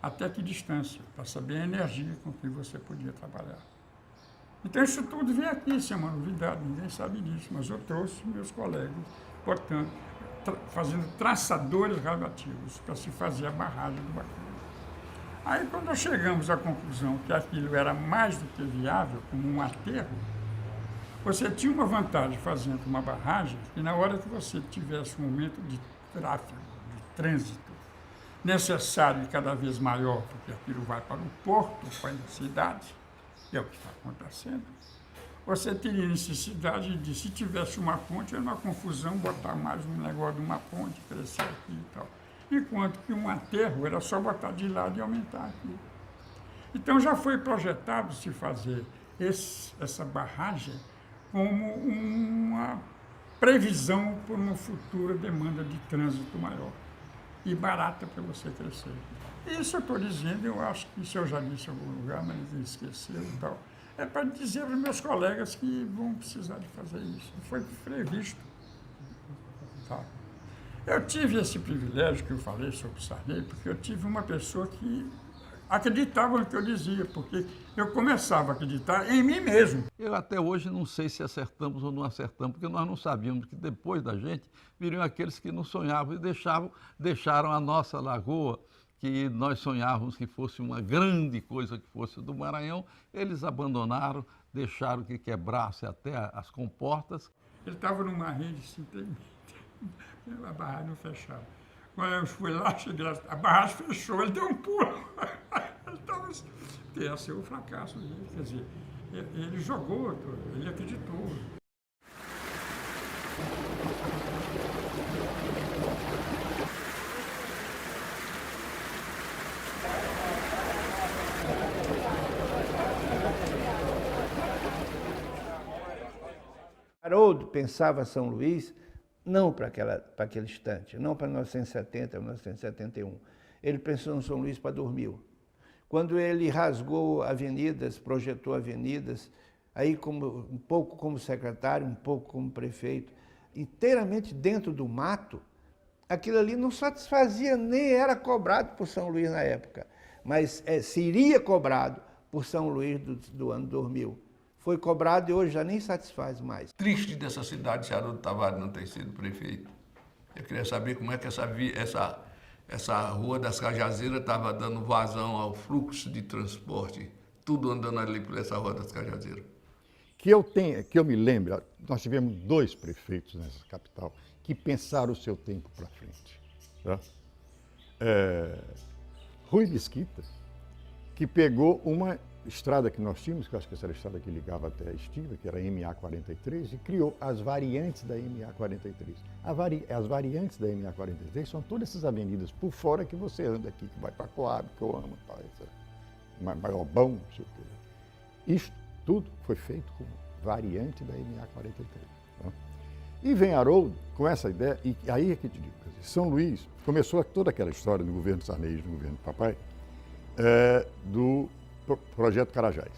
até que distância, para saber a energia com que você podia trabalhar. Então isso tudo vem aqui, isso é uma novidade, ninguém sabe disso, mas eu trouxe meus colegas, portanto, fazendo traçadores radioativos para se fazer a barragem do Bacuri. Aí quando nós chegamos à conclusão que aquilo era mais do que viável, como um aterro, você tinha uma vantagem fazendo uma barragem, que na hora que você tivesse um momento de tráfego, de trânsito, necessário e cada vez maior, porque aquilo vai para o porto, para a cidade, que é o que está acontecendo, você teria necessidade de, se tivesse uma ponte, era uma confusão, botar mais um negócio de uma ponte, crescer aqui e tal. Enquanto que um aterro era só botar de lado e aumentar aqui. Então já foi projetado se fazer essa barragem como uma previsão por uma futura demanda de trânsito maior e barata para você crescer. Isso eu estou dizendo, eu acho que isso eu já disse em algum lugar, mas ninguém esqueceu e tal. É para dizer aos meus colegas que vão precisar de fazer isso. Foi previsto. Tá? Eu tive esse privilégio que eu falei sobre o Sarney, porque eu tive uma pessoa que acreditava no que eu dizia, porque eu começava a acreditar em mim mesmo. Eu até hoje não sei se acertamos ou não acertamos, porque nós não sabíamos que depois da gente viriam aqueles que não sonhavam e deixaram a nossa lagoa, que nós sonhávamos que fosse uma grande coisa, que fosse do Maranhão, eles abandonaram, deixaram que quebrasse até as comportas. Ele estava numa rede simplesmente, a barragem não fechava. Quando eu fui lá, cheguei lá, a barragem fechou, ele deu um pulo. Esse é o fracasso dele, quer dizer, ele jogou, ele acreditou. Haroldo pensava São Luís não para aquele instante, não para 1970, 1971. Ele pensou em São Luís para 2000. Quando ele rasgou avenidas, projetou avenidas, aí um pouco como secretário, um pouco como prefeito, inteiramente dentro do mato, aquilo ali não satisfazia, nem era cobrado por São Luís na época, mas seria cobrado por São Luís do ano 2000. Foi cobrado e hoje já nem satisfaz mais. Triste dessa cidade se Haroldo Tavares não ter sido prefeito. Eu queria saber como é que essa Rua das Cajazeiras estava dando vazão ao fluxo de transporte, tudo andando ali por essa Rua das Cajazeiras. Que eu me lembro, nós tivemos 2 prefeitos nessa capital que pensaram o seu tempo para frente. Tá? Rui Mesquita, que pegou uma estrada que nós tínhamos, que eu acho que essa era a estrada que ligava até a Estiva, que era a MA-43, e criou as variantes da MA-43. As variantes da MA-43 são todas essas avenidas por fora que você anda aqui, que vai para Coab, que eu amo, Maiobão, não sei o quê. Isso tudo foi feito com variante da MA-43. Tá? E vem Haroldo com essa ideia, e aí é que eu te digo, São Luís começou toda aquela história do governo Sarney, do governo do papai, do Projeto Carajás.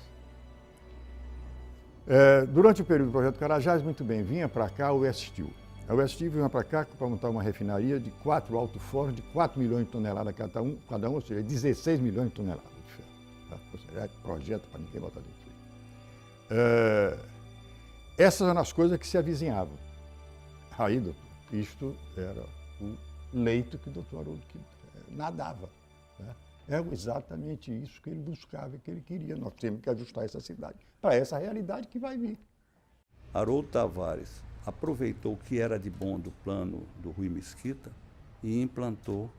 Durante o período do Projeto Carajás, muito bem, vinha para cá o Westil. A Westil vinha para cá para montar uma refinaria de 4 alto-fornos, de 4 milhões de toneladas cada um, ou seja, 16 milhões de toneladas de ferro. Tá? Ou seja, projeto para ninguém botar dentro. Essas eram as coisas que se avizinhavam. Aí, doutor, isto era o leito que o doutor Haroldo nadava. Né? É exatamente isso que ele buscava, que ele queria. Nós temos que ajustar essa cidade para essa realidade que vai vir. Haroldo Tavares aproveitou o que era de bom do plano do Rui Mesquita e implantou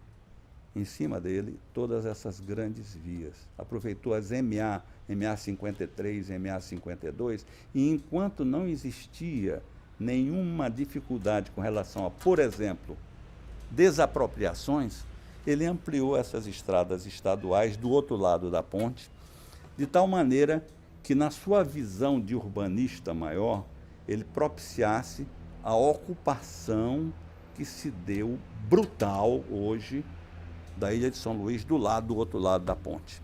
em cima dele todas essas grandes vias. Aproveitou as MA 53, MA 52, e enquanto não existia nenhuma dificuldade com relação a, por exemplo, desapropriações, ele ampliou essas estradas estaduais do outro lado da ponte, de tal maneira que, na sua visão de urbanista maior, ele propiciasse a ocupação que se deu brutal hoje da ilha de São Luís, do outro lado da ponte.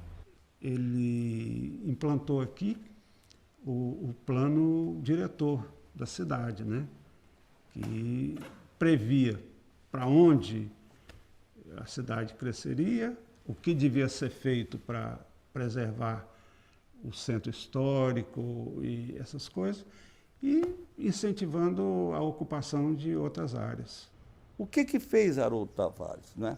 Ele implantou aqui o plano diretor da cidade, né? Que previa para onde a cidade cresceria, o que devia ser feito para preservar o centro histórico e essas coisas, e incentivando a ocupação de outras áreas. O que fez Haroldo Tavares, né?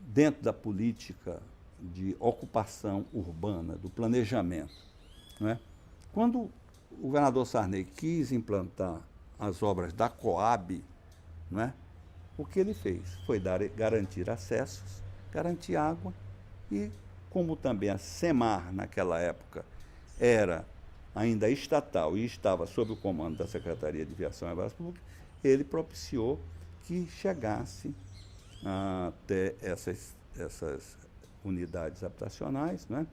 Dentro da política de ocupação urbana, do planejamento, né? Quando o governador Sarney quis implantar as obras da Coab, né? O que ele fez foi garantir acessos, garantir água e, como também a SEMAR naquela época era ainda estatal e estava sob o comando da Secretaria de Viação e Obras Públicas, ele propiciou que chegasse até essas unidades habitacionais, né,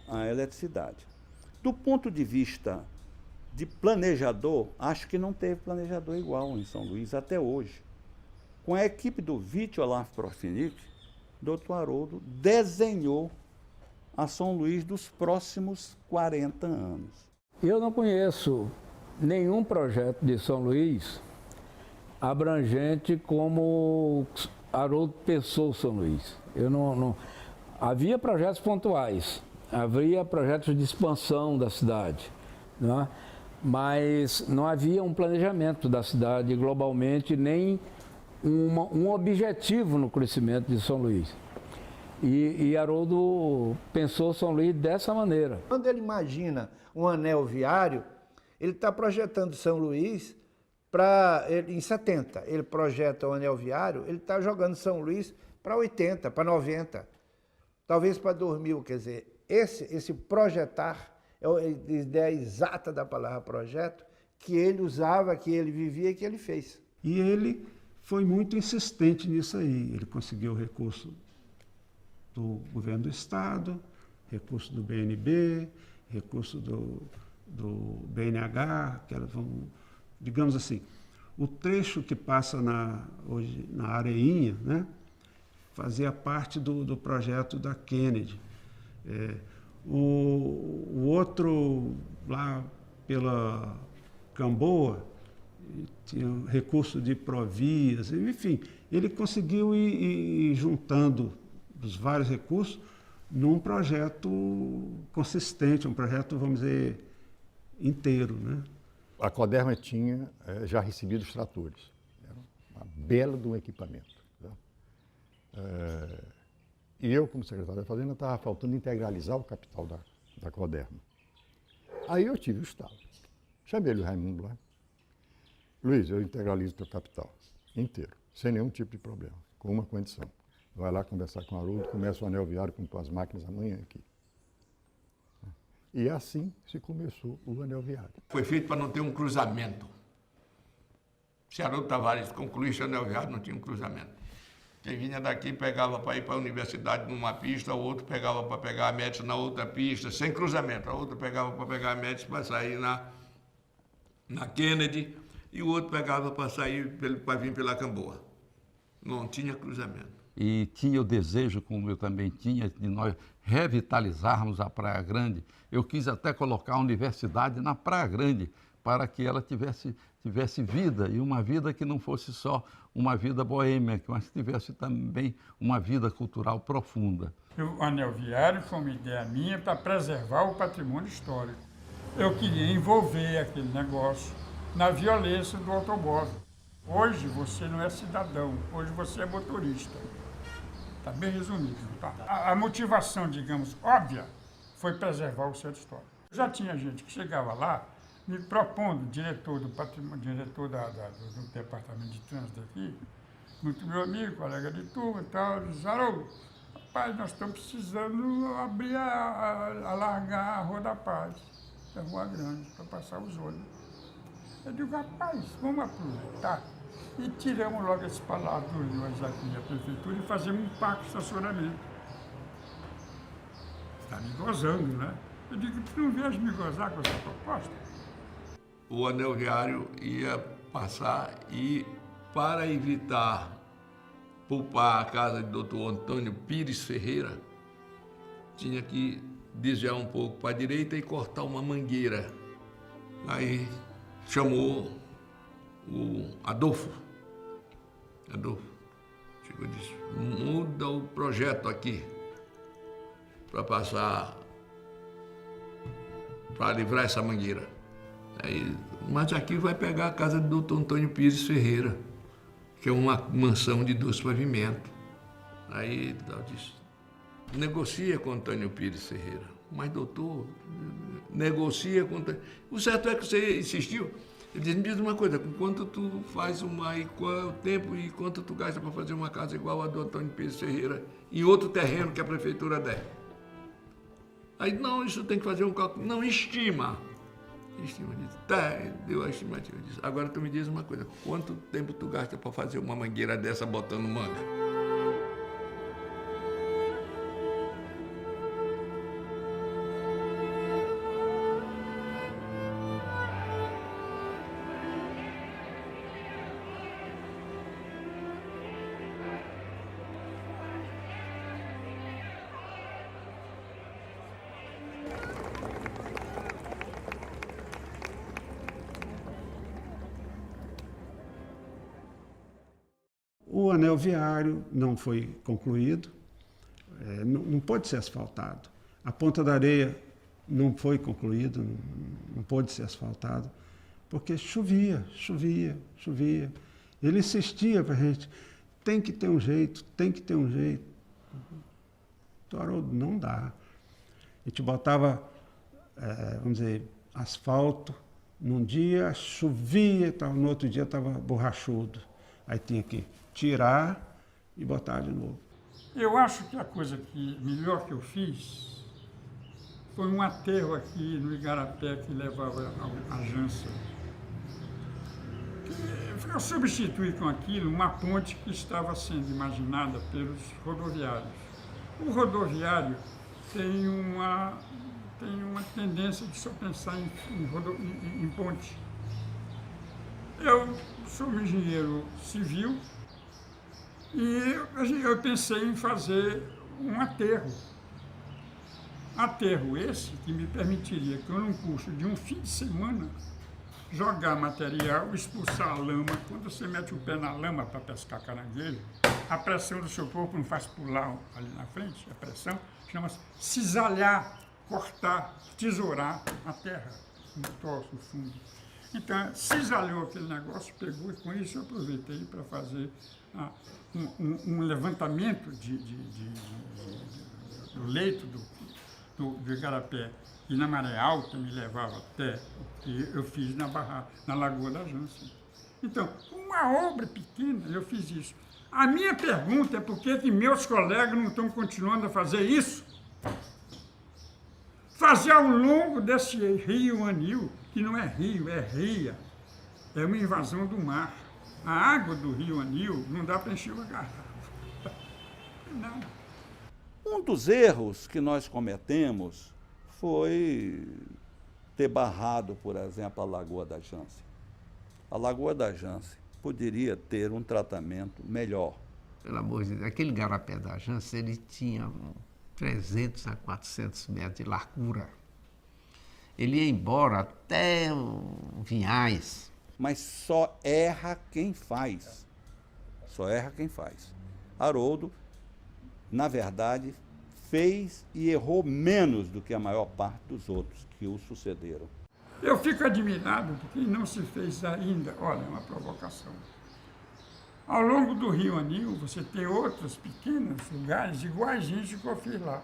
a eletricidade. Do ponto de vista de planejador, acho que não teve planejador igual em São Luís até hoje. Com a equipe do Vítor Olaf Profinic, Dr. Haroldo desenhou a São Luís dos próximos 40 anos. Eu não conheço nenhum projeto de São Luís abrangente como Haroldo pensou São Luís. Havia projetos pontuais, havia projetos de expansão da cidade, né? Mas não havia um planejamento da cidade globalmente, nem um objetivo no crescimento de São Luís. E Haroldo pensou São Luís dessa maneira. Quando ele imagina um anel viário, ele está projetando São Luís em 70. Ele projeta o anel viário, ele está jogando São Luís para 80, para 90, talvez para 2000. Quer dizer, esse projetar é a ideia exata da palavra projeto, que ele usava, que ele vivia e que ele fez. E ele foi muito insistente nisso aí. Ele conseguiu recurso do governo do estado, recurso do BNB, recurso do BNH, que era, digamos assim, o trecho que passa hoje na Areinha, né, fazia parte do projeto da Kennedy. O outro, lá pela Camboa, tinha recurso de Provias, enfim, ele conseguiu ir juntando os vários recursos num projeto consistente, um projeto, vamos dizer, inteiro, né? A Coderma tinha já recebido os tratores. Era uma bela de um equipamento. Tá? E eu, como secretário da Fazenda, estava faltando integralizar o capital da Coderma. Aí eu tive o estalo. Chamei o Raimundo lá. Luiz, eu integralizo o teu capital inteiro, sem nenhum tipo de problema, com uma condição. Vai lá conversar com o Haroldo, começa o anel viário com as máquinas amanhã aqui. E assim se começou o anel viário. Foi feito para não ter um cruzamento. Se Haroldo Tavares concluísse o anel viário, não tinha um cruzamento. Quem vinha daqui pegava para ir para a universidade numa pista, o outro pegava para pegar a Médici na outra pista, sem cruzamento. A outra pegava para pegar a Médici para sair na Kennedy, e o outro pegava para sair, para vir pela Camboa. Não tinha cruzamento. E tinha o desejo, como eu também tinha, de nós revitalizarmos a Praia Grande. Eu quis até colocar a universidade na Praia Grande, para que ela tivesse vida, e uma vida que não fosse só uma vida boêmia, mas que tivesse também uma vida cultural profunda. O anel viário foi uma ideia minha para preservar o patrimônio histórico. Eu queria envolver aquele negócio na violência do automóvel. Hoje você não é cidadão, hoje você é motorista. Está bem resumido, tá? A motivação, digamos, óbvia, foi preservar o centro histórico. Já tinha gente que chegava lá, me propondo, diretor do patrimônio, diretor do departamento de trânsito aqui, muito meu amigo, colega de turma e tal, disse, Haroldo, rapaz, nós estamos precisando abrir, alargar a Rua da Paz, a Rua Grande, para passar os ônibus. Eu digo, rapaz, vamos aproveitar e tiramos logo esse palavrinhos aqui na prefeitura e fazemos um parque de estacionamento. Está me gozando, né? Eu digo, tu não vejo me gozar com essa proposta? O anel viário ia passar e, para evitar poupar a casa do Dr. Antônio Pires Ferreira, tinha que desviar um pouco para a direita e cortar uma mangueira. Aí chamou o Adolfo. Chegou e disse, muda o projeto aqui para passar, para livrar essa mangueira. Aí, mas aqui vai pegar a casa do Dr. Antônio Pires Ferreira, que é uma mansão de 2 pavimentos. Aí eu disse, negocia com o Antônio Pires Ferreira. Mas, doutor, negocia com o Antônio... O certo é que você insistiu. Ele disse, me diz uma coisa, quanto tu faz uma, e qual é o tempo e quanto tu gasta para fazer uma casa igual a do Antônio Pires Ferreira em outro terreno que a prefeitura der? Aí, não, isso tem que fazer um cálculo. Não, estima. Estima, disse, tá, deu a estimativa. Disse, agora tu me diz uma coisa, quanto tempo tu gasta para fazer uma mangueira dessa botando manga? O anel viário não foi concluído, não pôde ser asfaltado. A Ponta da Areia não foi concluída, não pôde ser asfaltado, porque chovia. Ele insistia para a gente, tem que ter um jeito. Então, Haroldo, não dá. A gente botava, vamos dizer, asfalto, num dia chovia, no outro dia estava borrachudo. Aí tinha que tirar e botar de novo. Eu acho que a coisa melhor que eu fiz foi um aterro aqui no Igarapé que levava a Jança. Eu substituí com aquilo uma ponte que estava sendo imaginada pelos rodoviários. O rodoviário tem uma tendência de só pensar em ponte. Eu sou um engenheiro civil e eu pensei em fazer um aterro. Aterro esse que me permitiria que eu, num curso de um fim de semana, jogar material, expulsar a lama. Quando você mete o pé na lama para pescar caranguejo, a pressão do seu corpo não faz pular ali na frente, a pressão chama-se cisalhar, cortar, tesourar a terra, um troço fundo. Então, cisalhou aquele negócio, pegou e com isso eu aproveitei para fazer um levantamento do leito do Igarapé e na maré alta me levava até o que eu fiz na Lagoa da Jança. Então, uma obra pequena, eu fiz isso. A minha pergunta é por que meus colegas não estão continuando a fazer isso? Fazer ao longo desse rio Anil, que não é rio, é ria, é uma invasão do mar. A água do rio Anil não dá para encher uma garrafa. Não. Um dos erros que nós cometemos foi ter barrado, por exemplo, a Lagoa da Jança. A Lagoa da Jança poderia ter um tratamento melhor. Pelo amor de Deus, aquele Igarapé da Jança, ele tinha 300 a 400 metros de largura. Ele ia embora até o Vinhais. Mas só erra quem faz. Só erra quem faz. Haroldo, na verdade, fez e errou menos do que a maior parte dos outros que o sucederam. Eu fico admirado porque não se fez ainda, olha, uma provocação. Ao longo do rio Anil, você tem outros pequenos lugares iguaizinhos que eu fiz lá.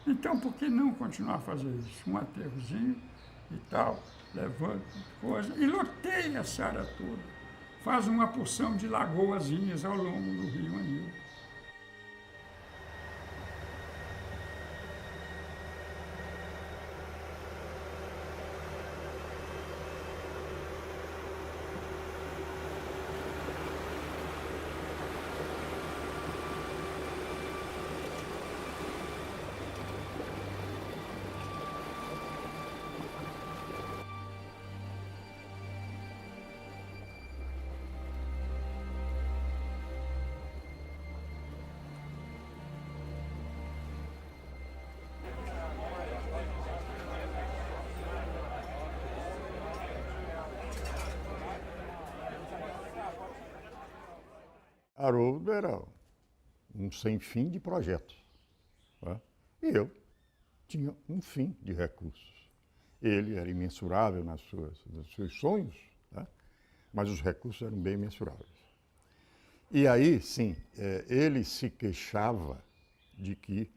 Então, por que não continuar a fazer isso? Um aterrozinho e tal, levanta coisa e loteia a seara toda. Faz uma porção de lagoazinhas ao longo do rio Anil. Haroldo era um sem fim de projetos, né? E eu tinha um fim de recursos. Ele era imensurável nos seus sonhos, né? Mas os recursos eram bem mensuráveis. E aí, sim, ele se queixava de que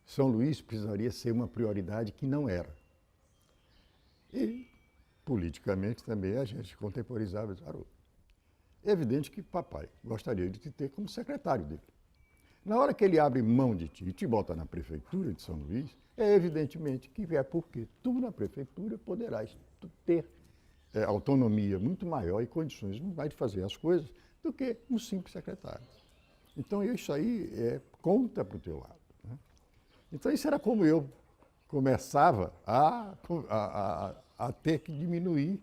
São Luís precisaria ser uma prioridade que não era. E, politicamente, também a gente contemporizava esse Haroldo. É evidente que papai gostaria de te ter como secretário dele. Na hora que ele abre mão de ti e te bota na prefeitura de São Luís, é evidentemente que é porque tu na prefeitura poderás ter autonomia muito maior e condições muito mais de fazer as coisas do que um simples secretário. Então isso aí conta para o teu lado, né? Então isso era como eu começava a ter que diminuir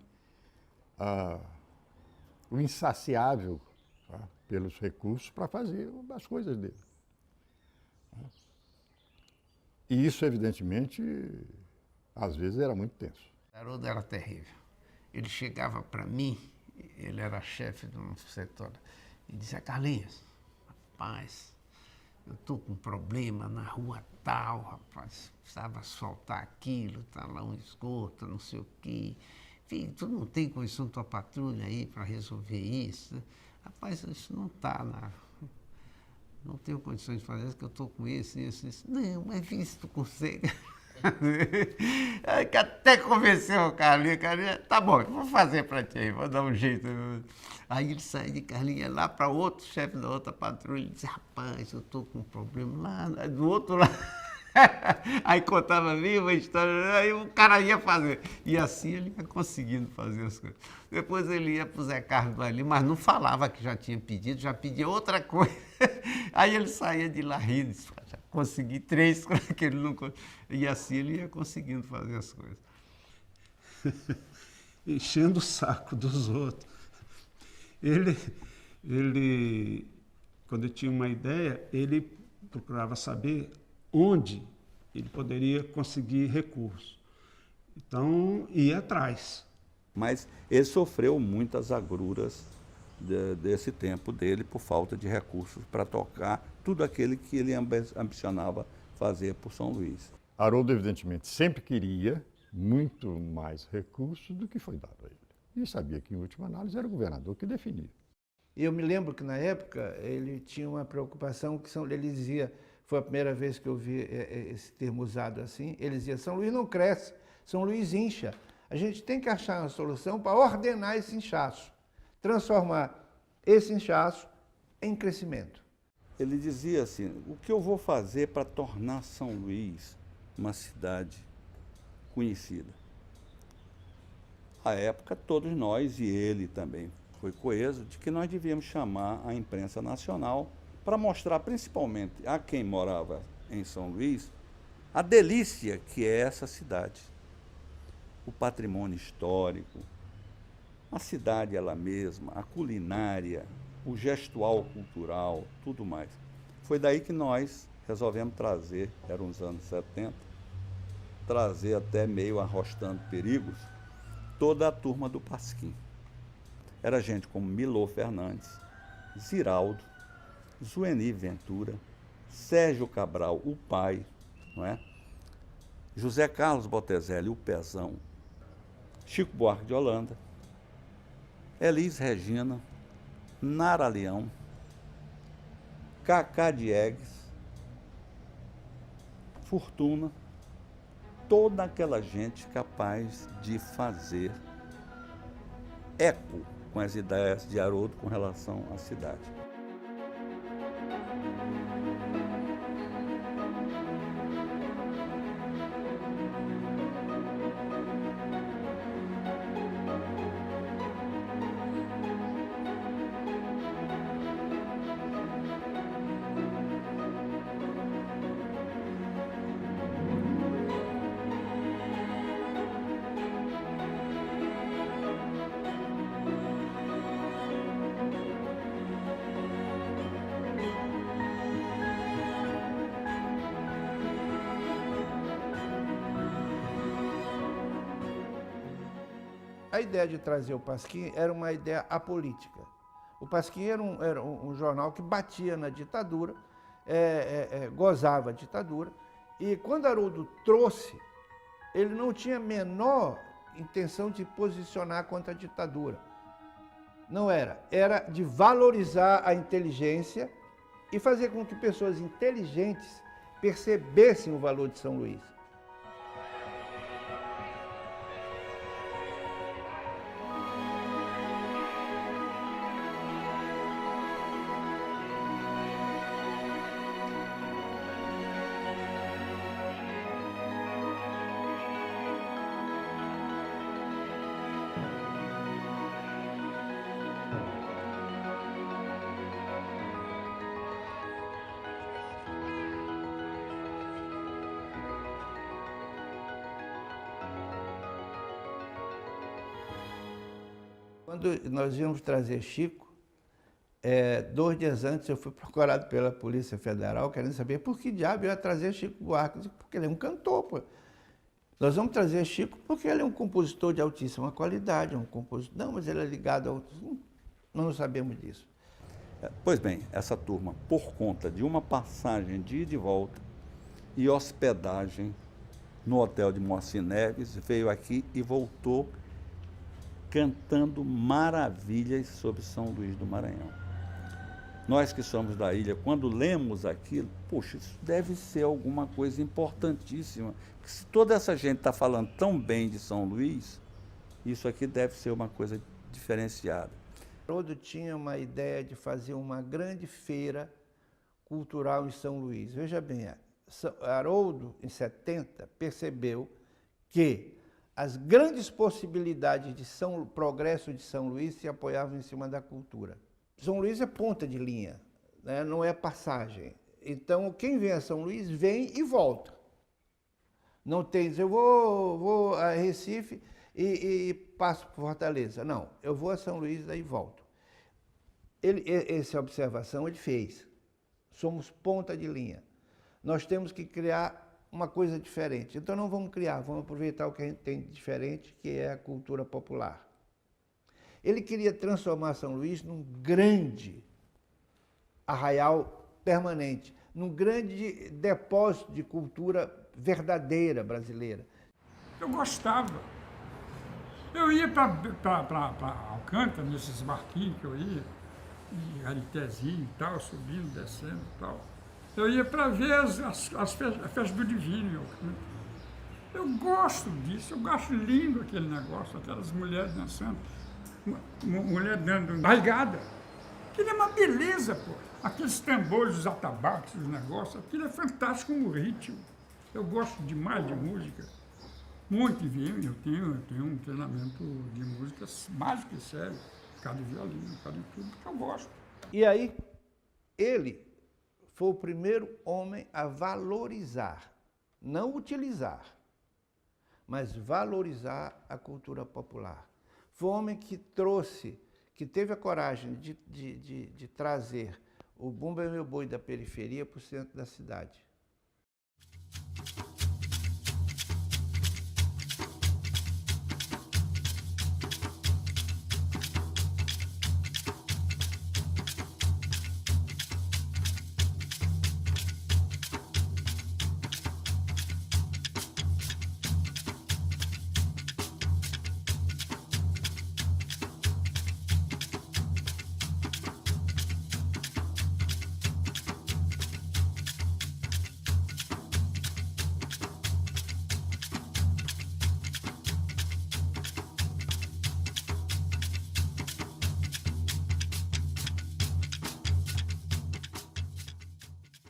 o insaciável, tá, pelos recursos para fazer as coisas dele. E isso, evidentemente, às vezes era muito tenso. Haroldo era terrível. Ele chegava para mim, ele era chefe de um setor, e dizia: Carlinhos, rapaz, eu estou com um problema na rua tal, rapaz, precisava asfaltar aquilo, está lá um esgoto, não sei o quê. Filho, tu não tem condição tua patrulha aí para resolver isso? Rapaz, isso não está não tenho condições de fazer isso, que eu estou com isso. Não, mas vê se tu consegue. Que até convenceu o Carlinhos. Tá bom, eu vou fazer para ti aí, vou dar um jeito. Aí ele sai de Carlinhos lá para outro chefe da outra patrulha e diz: rapaz, eu estou com um problema lá do outro lado. Aí contava a mesma história, aí o cara ia fazer. E assim ele ia conseguindo fazer as coisas. Depois ele ia para o Zé Carlos ali, mas não falava que já tinha pedido, já pedia outra coisa. Aí ele saía de lá rindo, já consegui 3 coisas que ele não conseguia. E assim ele ia conseguindo fazer as coisas. Enchendo o saco dos outros. Ele, quando tinha uma ideia, ele procurava saber onde ele poderia conseguir recursos. Então, ia atrás. Mas ele sofreu muitas agruras desse tempo dele por falta de recursos para tocar tudo aquilo que ele ambicionava fazer por São Luís. Haroldo, evidentemente, sempre queria muito mais recursos do que foi dado a ele. E sabia que, em última análise, era o governador que definia. Eu me lembro que, na época, ele tinha uma preocupação que ele dizia, foi a primeira vez que eu vi esse termo usado assim, ele dizia: São Luís não cresce, São Luís incha. A gente tem que achar uma solução para ordenar esse inchaço, transformar esse inchaço em crescimento. Ele dizia assim: o que eu vou fazer para tornar São Luís uma cidade conhecida? À época, todos nós, e ele também foi coeso, de que nós devíamos chamar a imprensa nacional para mostrar principalmente a quem morava em São Luís a delícia que é essa cidade. O patrimônio histórico, a cidade ela mesma, a culinária, o gestual cultural, tudo mais. Foi daí que nós resolvemos trazer, eram os anos 70, trazer até meio arrostando perigos, toda a turma do Pasquim. Era gente como Milô Fernandes, Ziraldo, Zueni Ventura, Sérgio Cabral, o pai, não é? José Carlos Botezelli, o Pezão, Chico Buarque de Holanda, Elis Regina, Nara Leão, Cacá Diegues, Fortuna, toda aquela gente capaz de fazer eco com as ideias de Haroldo com relação à cidade. A ideia de trazer o Pasquim era uma ideia apolítica. O Pasquim era um jornal que batia na ditadura, gozava a ditadura, e quando Haroldo trouxe, ele não tinha a menor intenção de posicionar contra a ditadura. Não era. Era de valorizar a inteligência e fazer com que pessoas inteligentes percebessem o valor de São Luís. Quando nós íamos trazer Chico, 2 dias antes eu fui procurado pela Polícia Federal querendo saber por que diabo eu ia trazer Chico Buarque. Eu disse, porque ele é um cantor, pô. Nós vamos trazer Chico porque ele é um compositor de altíssima qualidade, um compositor... Não, mas ele é ligado ao... Nós não sabemos disso. Pois bem, essa turma, por conta de uma passagem de ida e volta e hospedagem no hotel de Moacir Neves, veio aqui e voltou cantando maravilhas sobre São Luís do Maranhão. Nós que somos da ilha, quando lemos aquilo, poxa, isso deve ser alguma coisa importantíssima. Porque se toda essa gente está falando tão bem de São Luís, isso aqui deve ser uma coisa diferenciada. Haroldo tinha uma ideia de fazer uma grande feira cultural em São Luís. Veja bem, Haroldo, em 70, percebeu que as grandes possibilidades de progresso de São Luís se apoiavam em cima da cultura. São Luís é ponta de linha, né? Não é passagem. Então, quem vem a São Luís, vem e volta. Não tem, eu vou a Recife e passo por Fortaleza. Não, eu vou a São Luís e volto. Essa observação ele fez. Somos ponta de linha. Nós temos que criar uma coisa diferente. Então não vamos criar, vamos aproveitar o que a gente tem de diferente, que é a cultura popular. Ele queria transformar São Luís num grande arraial permanente, num grande depósito de cultura verdadeira brasileira. Eu gostava. Eu ia para Alcântara, nesses barquinhos que eu ia, em Aritezinho e tal, subindo, descendo e tal. Eu ia para ver a festa do Divino. Eu gosto disso, eu acho lindo aquele negócio, aquelas mulheres dançando, mulher dando barrigada. Aquilo é uma beleza, pô. Aqueles tambores, os atabaques, os negócios, aquilo é fantástico como ritmo. Eu gosto demais de música. Muito bem, eu tenho um treinamento de música mais que sério, cada violino, cada tudo, que eu gosto. E aí, ele foi o primeiro homem a valorizar, não utilizar, mas valorizar a cultura popular. Foi um homem que trouxe, que teve a coragem de trazer o Bumba é Meu Boi da periferia para o centro da cidade.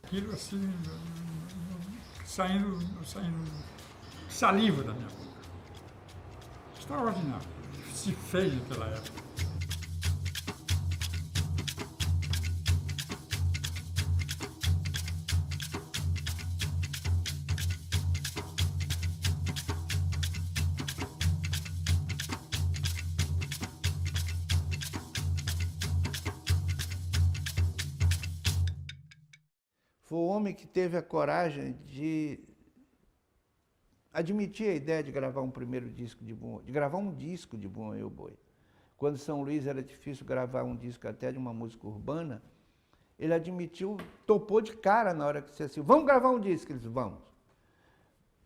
Aquilo assim, saindo saliva da minha boca. Extraordinário. Se fez naquela época. Foi o homem que teve a coragem de admitir a ideia de gravar um primeiro disco de Bumba, de gravar um disco de Bumba Meu Boi. Quando São Luís era difícil gravar um disco até de uma música urbana, ele admitiu, topou de cara na hora que disse assim, vamos gravar um disco. Eles, vamos.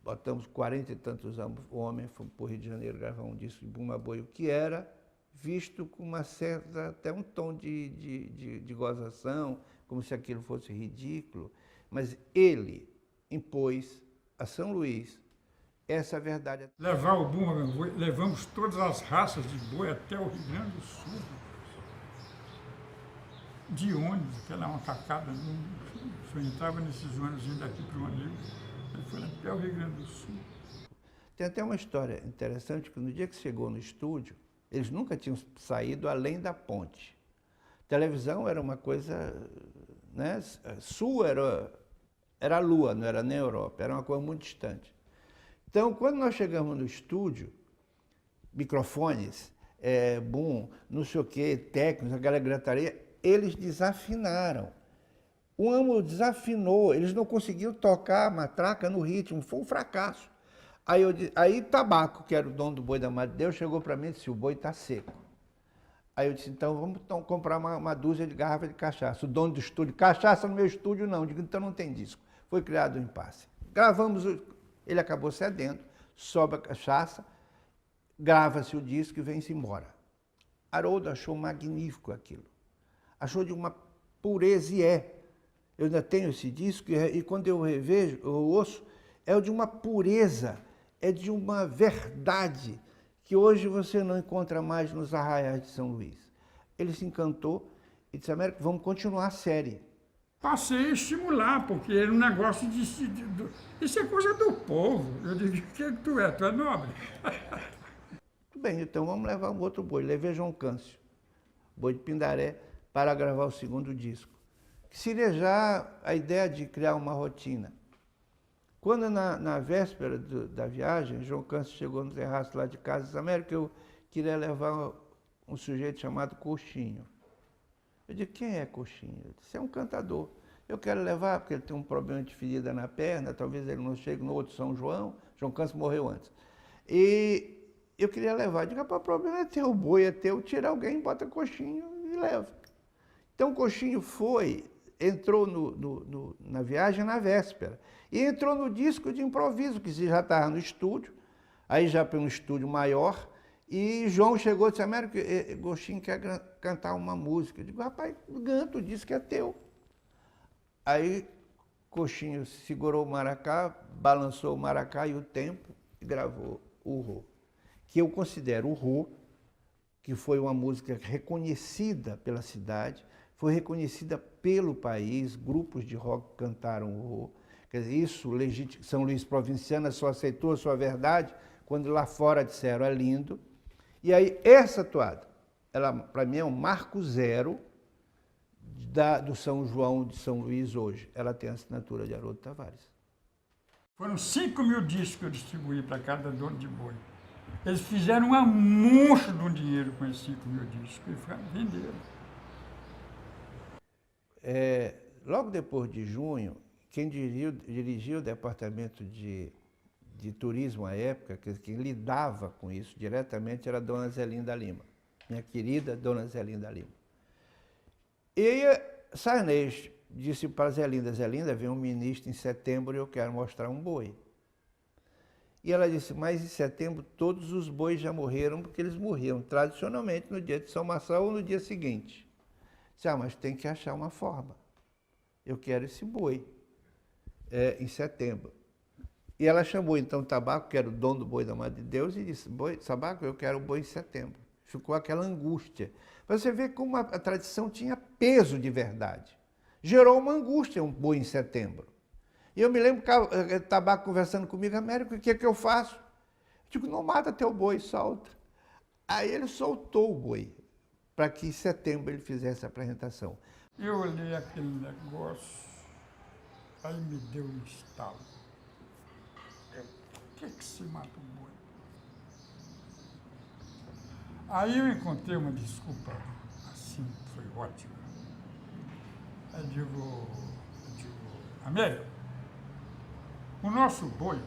Botamos 40 e tantos anos, o homem foi para o Rio de Janeiro gravar um disco de Bumba Boi, o que era visto com uma certa, até um tom de gozação, como se aquilo fosse ridículo, mas ele impôs a São Luís essa verdade. Levar o Bumba Meu Boi, levamos todas as raças de boi até o Rio Grande do Sul. De ônibus, aquela macacada, só entrava nesses ônibus indo daqui para um amigo, ele foi até o Rio Grande do Sul. Tem até uma história interessante, que no dia que chegou no estúdio, eles nunca tinham saído além da ponte. Televisão era uma coisa, né? Sul era a Lua, não era nem a Europa, era uma coisa muito distante. Então, quando nós chegamos no estúdio, microfones, boom, não sei o quê, técnicos, aquela gritaria, eles desafinaram. O amo desafinou, eles não conseguiam tocar a matraca no ritmo, foi um fracasso. Aí Tabaco, que era o dono do Boi da Madre de Deus, chegou para mim e disse, o boi está seco. Aí eu disse, então vamos comprar uma dúzia de garrafas de cachaça. O dono do estúdio, cachaça no meu estúdio não. Eu digo, então não tem disco. Foi criado um impasse. Gravamos, ele acabou cedendo, sobe a cachaça, grava-se o disco e vem-se embora. Haroldo achou magnífico aquilo. Achou de uma pureza, e é. Eu ainda tenho esse disco e quando eu revejo, eu ouço, é de uma pureza, é de uma verdade que hoje você não encontra mais nos arraiais de São Luís. Ele se encantou e disse, Américo, vamos continuar a série. Passei a estimular, porque era um negócio isso é coisa do povo. Eu digo, o que tu é? Tu é nobre? Tudo bem, então vamos levar um outro boi. Levei João Câncio, boi de Pindaré, para gravar o segundo disco. Que seria já a ideia de criar uma rotina. Quando na véspera da viagem, João Câncio chegou no terraço lá de casa e disse, Américo, eu queria levar um sujeito chamado Coxinho. Eu disse, quem é Coxinho? Ele disse, é um cantador. Eu quero levar porque ele tem um problema de ferida na perna, talvez ele não chegue no outro São João. João Câncio morreu antes. E eu queria levar. Eu digo, o problema é teu, o boi é teu, tira alguém, bota Coxinho e leva. Então Coxinho entrou na viagem na véspera. E entrou no disco de improviso, que já estava no estúdio, aí já para um estúdio maior, e João chegou e disse, Américo, Coxinho quer cantar uma música. Eu digo, rapaz, canta, o disco é teu. Aí Coxinho segurou o maracá, balançou o maracá e o tempo, e gravou o Rô. Que eu considero o Rô, que foi uma música reconhecida pela cidade, foi reconhecida pelo país, grupos de rock cantaram o Rô. Quer dizer, isso, São Luís Provinciana só aceitou a sua verdade quando lá fora disseram, é lindo. E aí, essa toada, ela, para mim, é um marco zero do São João de São Luís hoje. Ela tem a assinatura de Haroldo Tavares. Foram 5.000 discos que eu distribuí para cada dono de boi. Eles fizeram uma moncha de um dinheiro com esses 5.000 discos e venderam. Logo depois de junho, quem dirigiu o departamento de turismo à época, quem lidava com isso diretamente, era a dona Zelinda Lima, minha querida dona Zelinda Lima. E Sarney disse para Zelinda, Zelinda, vem um ministro em setembro e eu quero mostrar um boi. E ela disse, mas em setembro todos os bois já morreram, porque eles morriam tradicionalmente no dia de São Marçal ou no dia seguinte. Disse, mas tem que achar uma forma. Eu quero esse boi em setembro. E ela chamou então Tabaco, que era o dono do Boi da Madre de Deus, e disse, Tabaco, eu quero o boi em setembro. Ficou aquela angústia. Para você ver como a tradição tinha peso de verdade. Gerou uma angústia um boi em setembro. E eu me lembro que o Tabaco conversando comigo, Américo, o que é que eu faço? Eu digo, não mata teu boi, solta. Aí ele soltou o boi, para que em setembro ele fizesse a apresentação. Eu olhei aquele negócio, aí me deu um estalo. Por que se mata o boi? Aí eu encontrei uma desculpa, assim, foi ótima. Eu digo, Américo, o nosso boi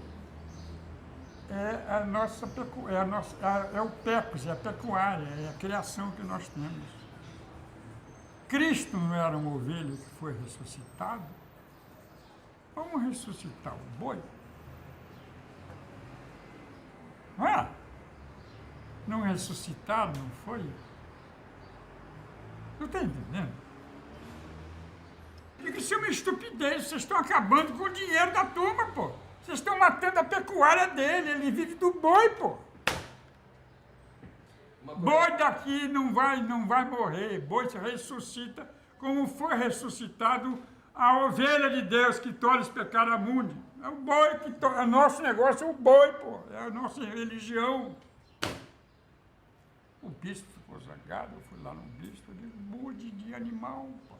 é o pecos, é a pecuária, é a criação que nós temos. Cristo não era uma ovelha que foi ressuscitado? Vamos ressuscitar o boi? Não é? Não ressuscitaram, não foi? Não está entendendo? Isso é uma estupidez, vocês estão acabando com o dinheiro da turma, pô. Vocês estão matando a pecuária dele, ele vive do boi, pô. Boi daqui não vai morrer, boi se ressuscita como foi ressuscitado a ovelha de Deus que torna os pecados mundo. É o boi que torna, o nosso negócio é o boi, pô, é a nossa religião. O bispo ficou zangado, eu fui lá no bispo, eu digo, mude de animal, pô.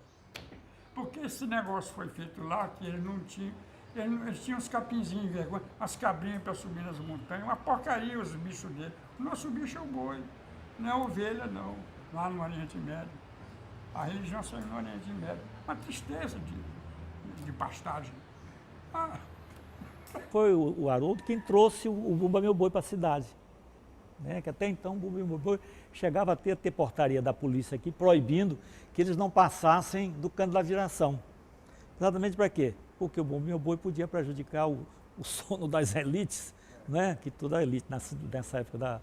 Porque esse negócio foi feito lá, que ele não tinha, eles tinham uns capinzinhos em vergonha, as cabrinhas para subir nas montanhas, uma porcaria os bichos dele. O nosso bicho é o boi, não é ovelha não, lá no Oriente Médio. A religião saiu no Oriente Médio. Uma tristeza de pastagem. Ah. Foi o Haroldo quem trouxe o Bumba Meu Boi para a cidade. Né? Que até então o Bumba Meu Boi chegava a ter portaria da polícia aqui proibindo que eles não passassem do canto da viração. Exatamente para quê? Porque o Bumba Meu Boi podia prejudicar o sono das elites, né? Que toda a elite nessa época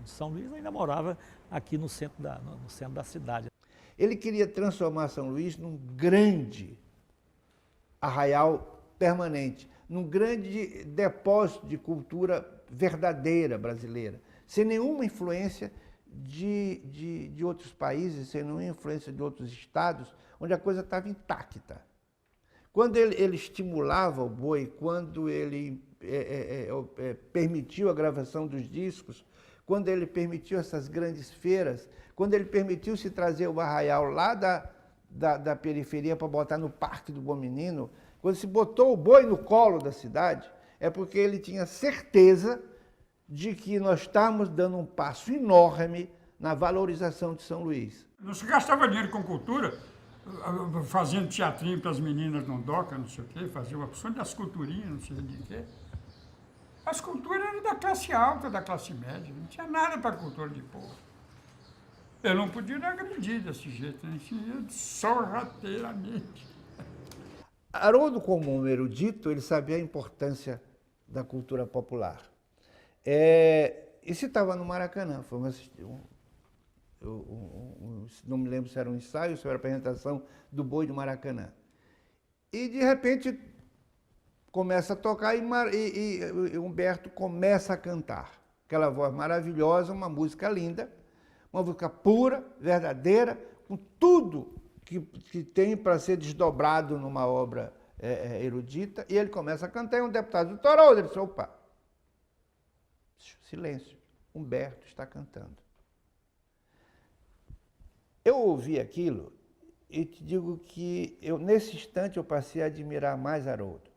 de São Luís ainda morava aqui no centro da cidade. Ele queria transformar São Luís num grande arraial permanente, num grande depósito de cultura verdadeira brasileira, sem nenhuma influência de outros países, sem nenhuma influência de outros estados, onde a coisa estava intacta. Quando ele estimulava o boi, quando ele permitiu a gravação dos discos, quando ele permitiu essas grandes feiras, quando ele permitiu se trazer o arraial lá da periferia para botar no Parque do Bom Menino, quando se botou o boi no colo da cidade, é porque ele tinha certeza de que nós estamos dando um passo enorme na valorização de São Luís. Não se gastava dinheiro com cultura, fazendo teatrinho para as meninas no DOCA, não sei o quê, fazia uma opção das culturinhas, não sei de quê. As culturas eram da classe alta, da classe média, não tinha nada para cultura de povo. Eu não podia dar agredir desse jeito, né? Sorrateiramente. Haroldo, como um erudito, ele sabia a importância da cultura popular. Isso estava no Maracanã, foi não me lembro se era um ensaio, se era a apresentação do boi do Maracanã. E, de repente, começa a tocar e Humberto começa a cantar. Aquela voz maravilhosa, uma música linda, uma música pura, verdadeira, com tudo que tem para ser desdobrado numa obra erudita. E ele começa a cantar, e um deputado do Haroldo, ele disse, opa, silêncio, Humberto está cantando. Eu ouvi aquilo e te digo que nesse instante eu passei a admirar mais Haroldo.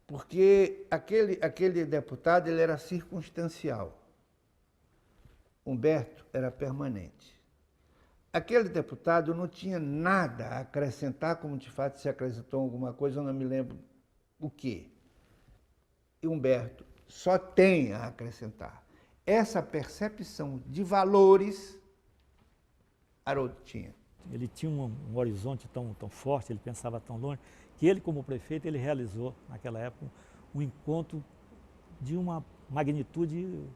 Porque aquele deputado ele era circunstancial. Humberto era permanente. Aquele deputado não tinha nada a acrescentar, como de fato se acrescentou alguma coisa, eu não me lembro o quê. E Humberto só tem a acrescentar. Essa percepção de valores, Haroldo tinha. Ele tinha um horizonte tão forte, ele pensava tão longe, que ele, como prefeito, ele realizou, naquela época, um encontro de uma magnitude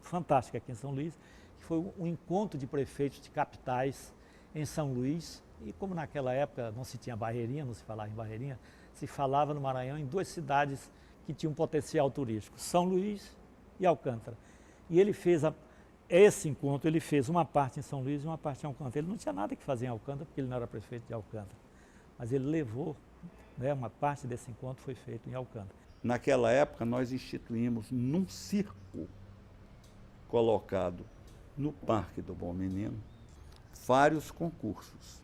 fantástica aqui em São Luís, que foi um encontro de prefeitos de capitais em São Luís, e como naquela época não se tinha Barreirinha, não se falava em Barreirinha, se falava no Maranhão em duas cidades que tinham potencial turístico, São Luís e Alcântara. E ele fez esse encontro ele fez uma parte em São Luís e uma parte em Alcântara. Ele não tinha nada que fazer em Alcântara, porque ele não era prefeito de Alcântara. Mas ele levou, né, uma parte desse encontro foi feito em Alcântara. Naquela época, nós instituímos num circo colocado no Parque do Bom Menino vários concursos.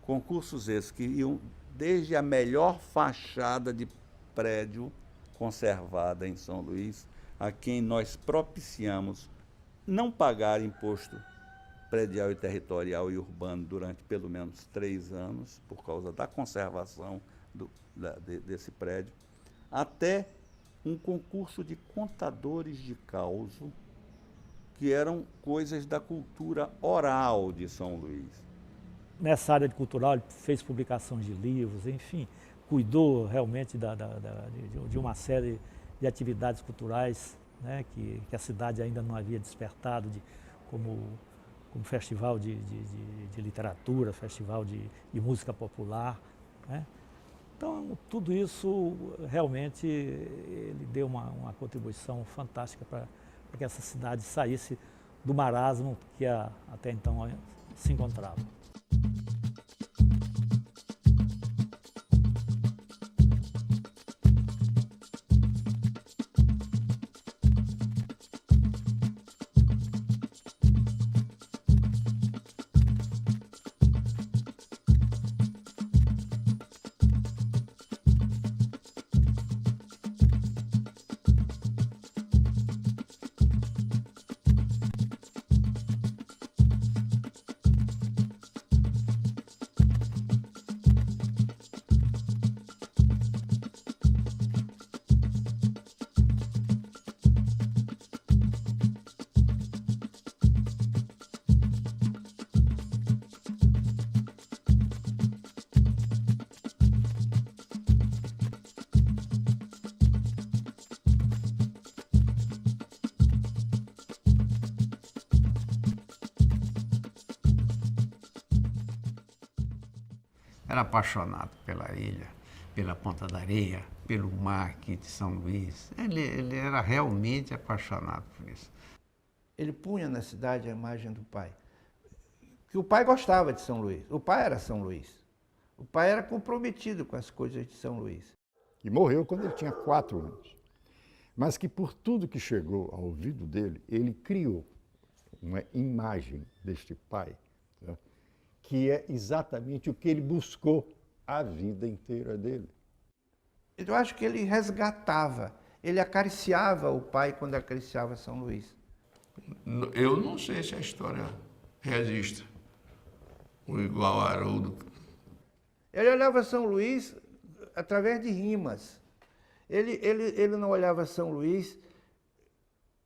Concursos esses que iam desde a melhor fachada de prédio conservada em São Luís, a quem nós propiciamos não pagar imposto predial e territorial e urbano durante pelo menos 3 anos, por causa da conservação desse prédio, até um concurso de contadores de causo, que eram coisas da cultura oral de São Luís. Nessa área de cultural, ele fez publicações de livros, enfim, cuidou realmente de uma série de atividades culturais, né, que a cidade ainda não havia despertado, como festival de literatura, festival de música popular, né? Então, tudo isso realmente ele deu uma contribuição fantástica para que essa cidade saísse do marasmo que até então se encontrava. Era apaixonado pela ilha, pela Ponta da Areia, pelo mar aqui de São Luís. Ele era realmente apaixonado por isso. Ele punha na cidade a imagem do pai. Que o pai gostava de São Luís. O pai era São Luís. O pai era comprometido com as coisas de São Luís. E morreu quando ele tinha 4 anos. Mas que por tudo que chegou ao ouvido dele, ele criou uma imagem deste pai, né, que é exatamente o que ele buscou a vida inteira dele. Eu acho que ele resgatava, ele acariciava o pai quando acariciava São Luís. Eu não sei se a história registra o igual a Haroldo. Ele olhava São Luís através de rimas. Ele não olhava São Luís,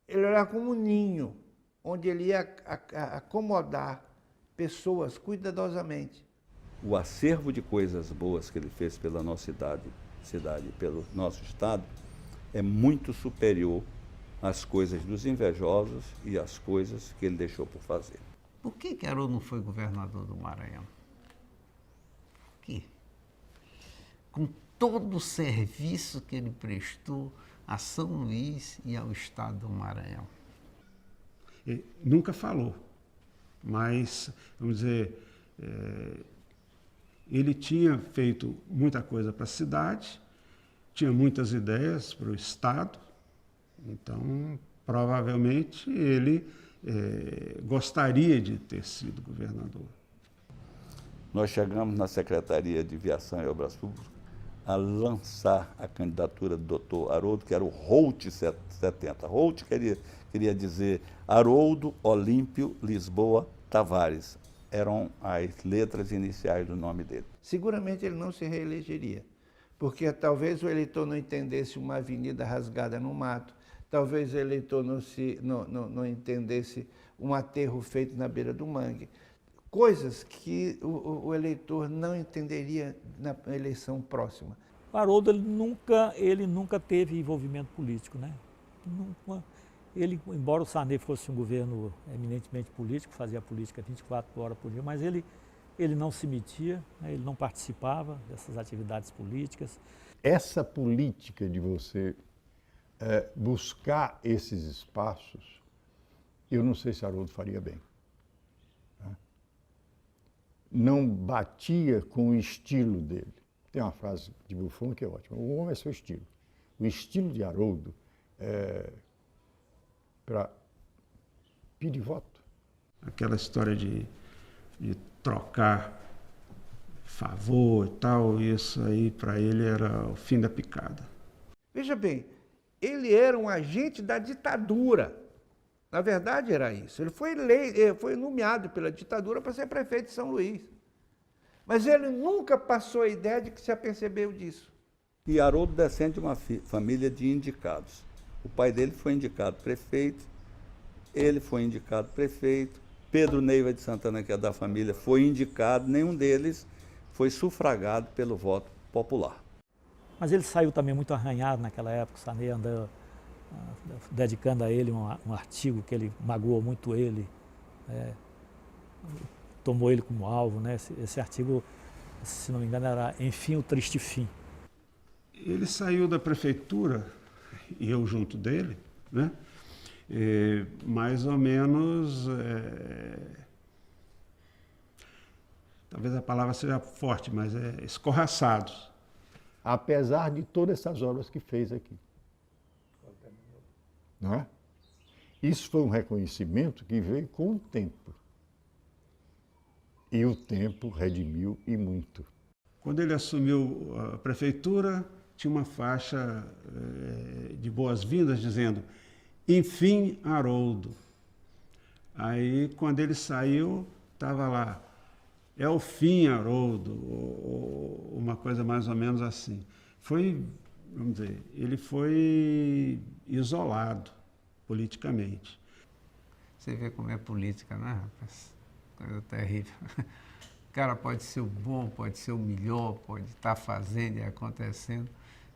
ele olhava como um ninho, onde ele ia acomodar pessoas cuidadosamente. O acervo de coisas boas que ele fez pela nossa cidade, pelo nosso estado, é muito superior às coisas dos invejosos e às coisas que ele deixou por fazer. Por que Haroldo não foi governador do Maranhão? Por quê? Com todo o serviço que ele prestou a São Luís e ao estado do Maranhão. Ele nunca falou, mas, vamos dizer, ele tinha feito muita coisa para a cidade, tinha muitas ideias para o estado, então, provavelmente, ele gostaria de ter sido governador. Nós chegamos na Secretaria de Viação e Obras Públicas a lançar a candidatura do doutor Haroldo, que era o Holt 70. Holt queria dizer Haroldo Olímpio Lisboa Tavares. Eram as letras iniciais do nome dele. Seguramente ele não se reelegeria, porque talvez o eleitor não entendesse uma avenida rasgada no mato, talvez o eleitor não entendesse um aterro feito na beira do mangue. Coisas que o eleitor não entenderia na eleição próxima. O Haroldo ele nunca teve envolvimento político, né? Ele, embora o Sarney fosse um governo eminentemente político, fazia política 24 horas por dia, mas ele não se metia, né? Ele não participava dessas atividades políticas. Essa política de você buscar esses espaços eu não sei se Haroldo faria bem. Tá? Não batia com o estilo dele. Tem uma frase de Buffon que é ótima: o homem é seu estilo. O estilo de Haroldo é para pedir voto. Aquela história de trocar favor e tal, isso aí para ele era o fim da picada. Veja bem, ele era um agente da ditadura. Na verdade era isso. Ele foi nomeado pela ditadura para ser prefeito de São Luís. Mas ele nunca passou a ideia de que se apercebeu disso. E Haroldo descende de uma família de indicados. O pai dele foi indicado prefeito, ele foi indicado prefeito, Pedro Neiva de Santana, que é da família, foi indicado, nenhum deles foi sufragado pelo voto popular. Mas ele saiu também muito arranhado naquela época, o Sarney andou dedicando a ele um artigo que ele magoou muito ele, tomou ele como alvo, né? Esse artigo, se não me engano, era Enfim, o Triste Fim. Ele saiu da prefeitura, e eu junto dele, né? Mais ou menos, talvez a palavra seja forte, mas escorraçados. Apesar de todas essas obras que fez aqui. Não é? Isso foi um reconhecimento que veio com o tempo. E o tempo redimiu e muito. Quando ele assumiu a prefeitura, tinha uma faixa de boas-vindas dizendo: enfim, Haroldo. Aí, quando ele saiu, estava lá: é o fim, Haroldo, ou uma coisa mais ou menos assim. Foi, vamos dizer, ele foi isolado politicamente. Você vê como é política, né, rapaz? Coisa terrível. O cara pode ser o bom, pode ser o melhor, pode estar fazendo e acontecendo,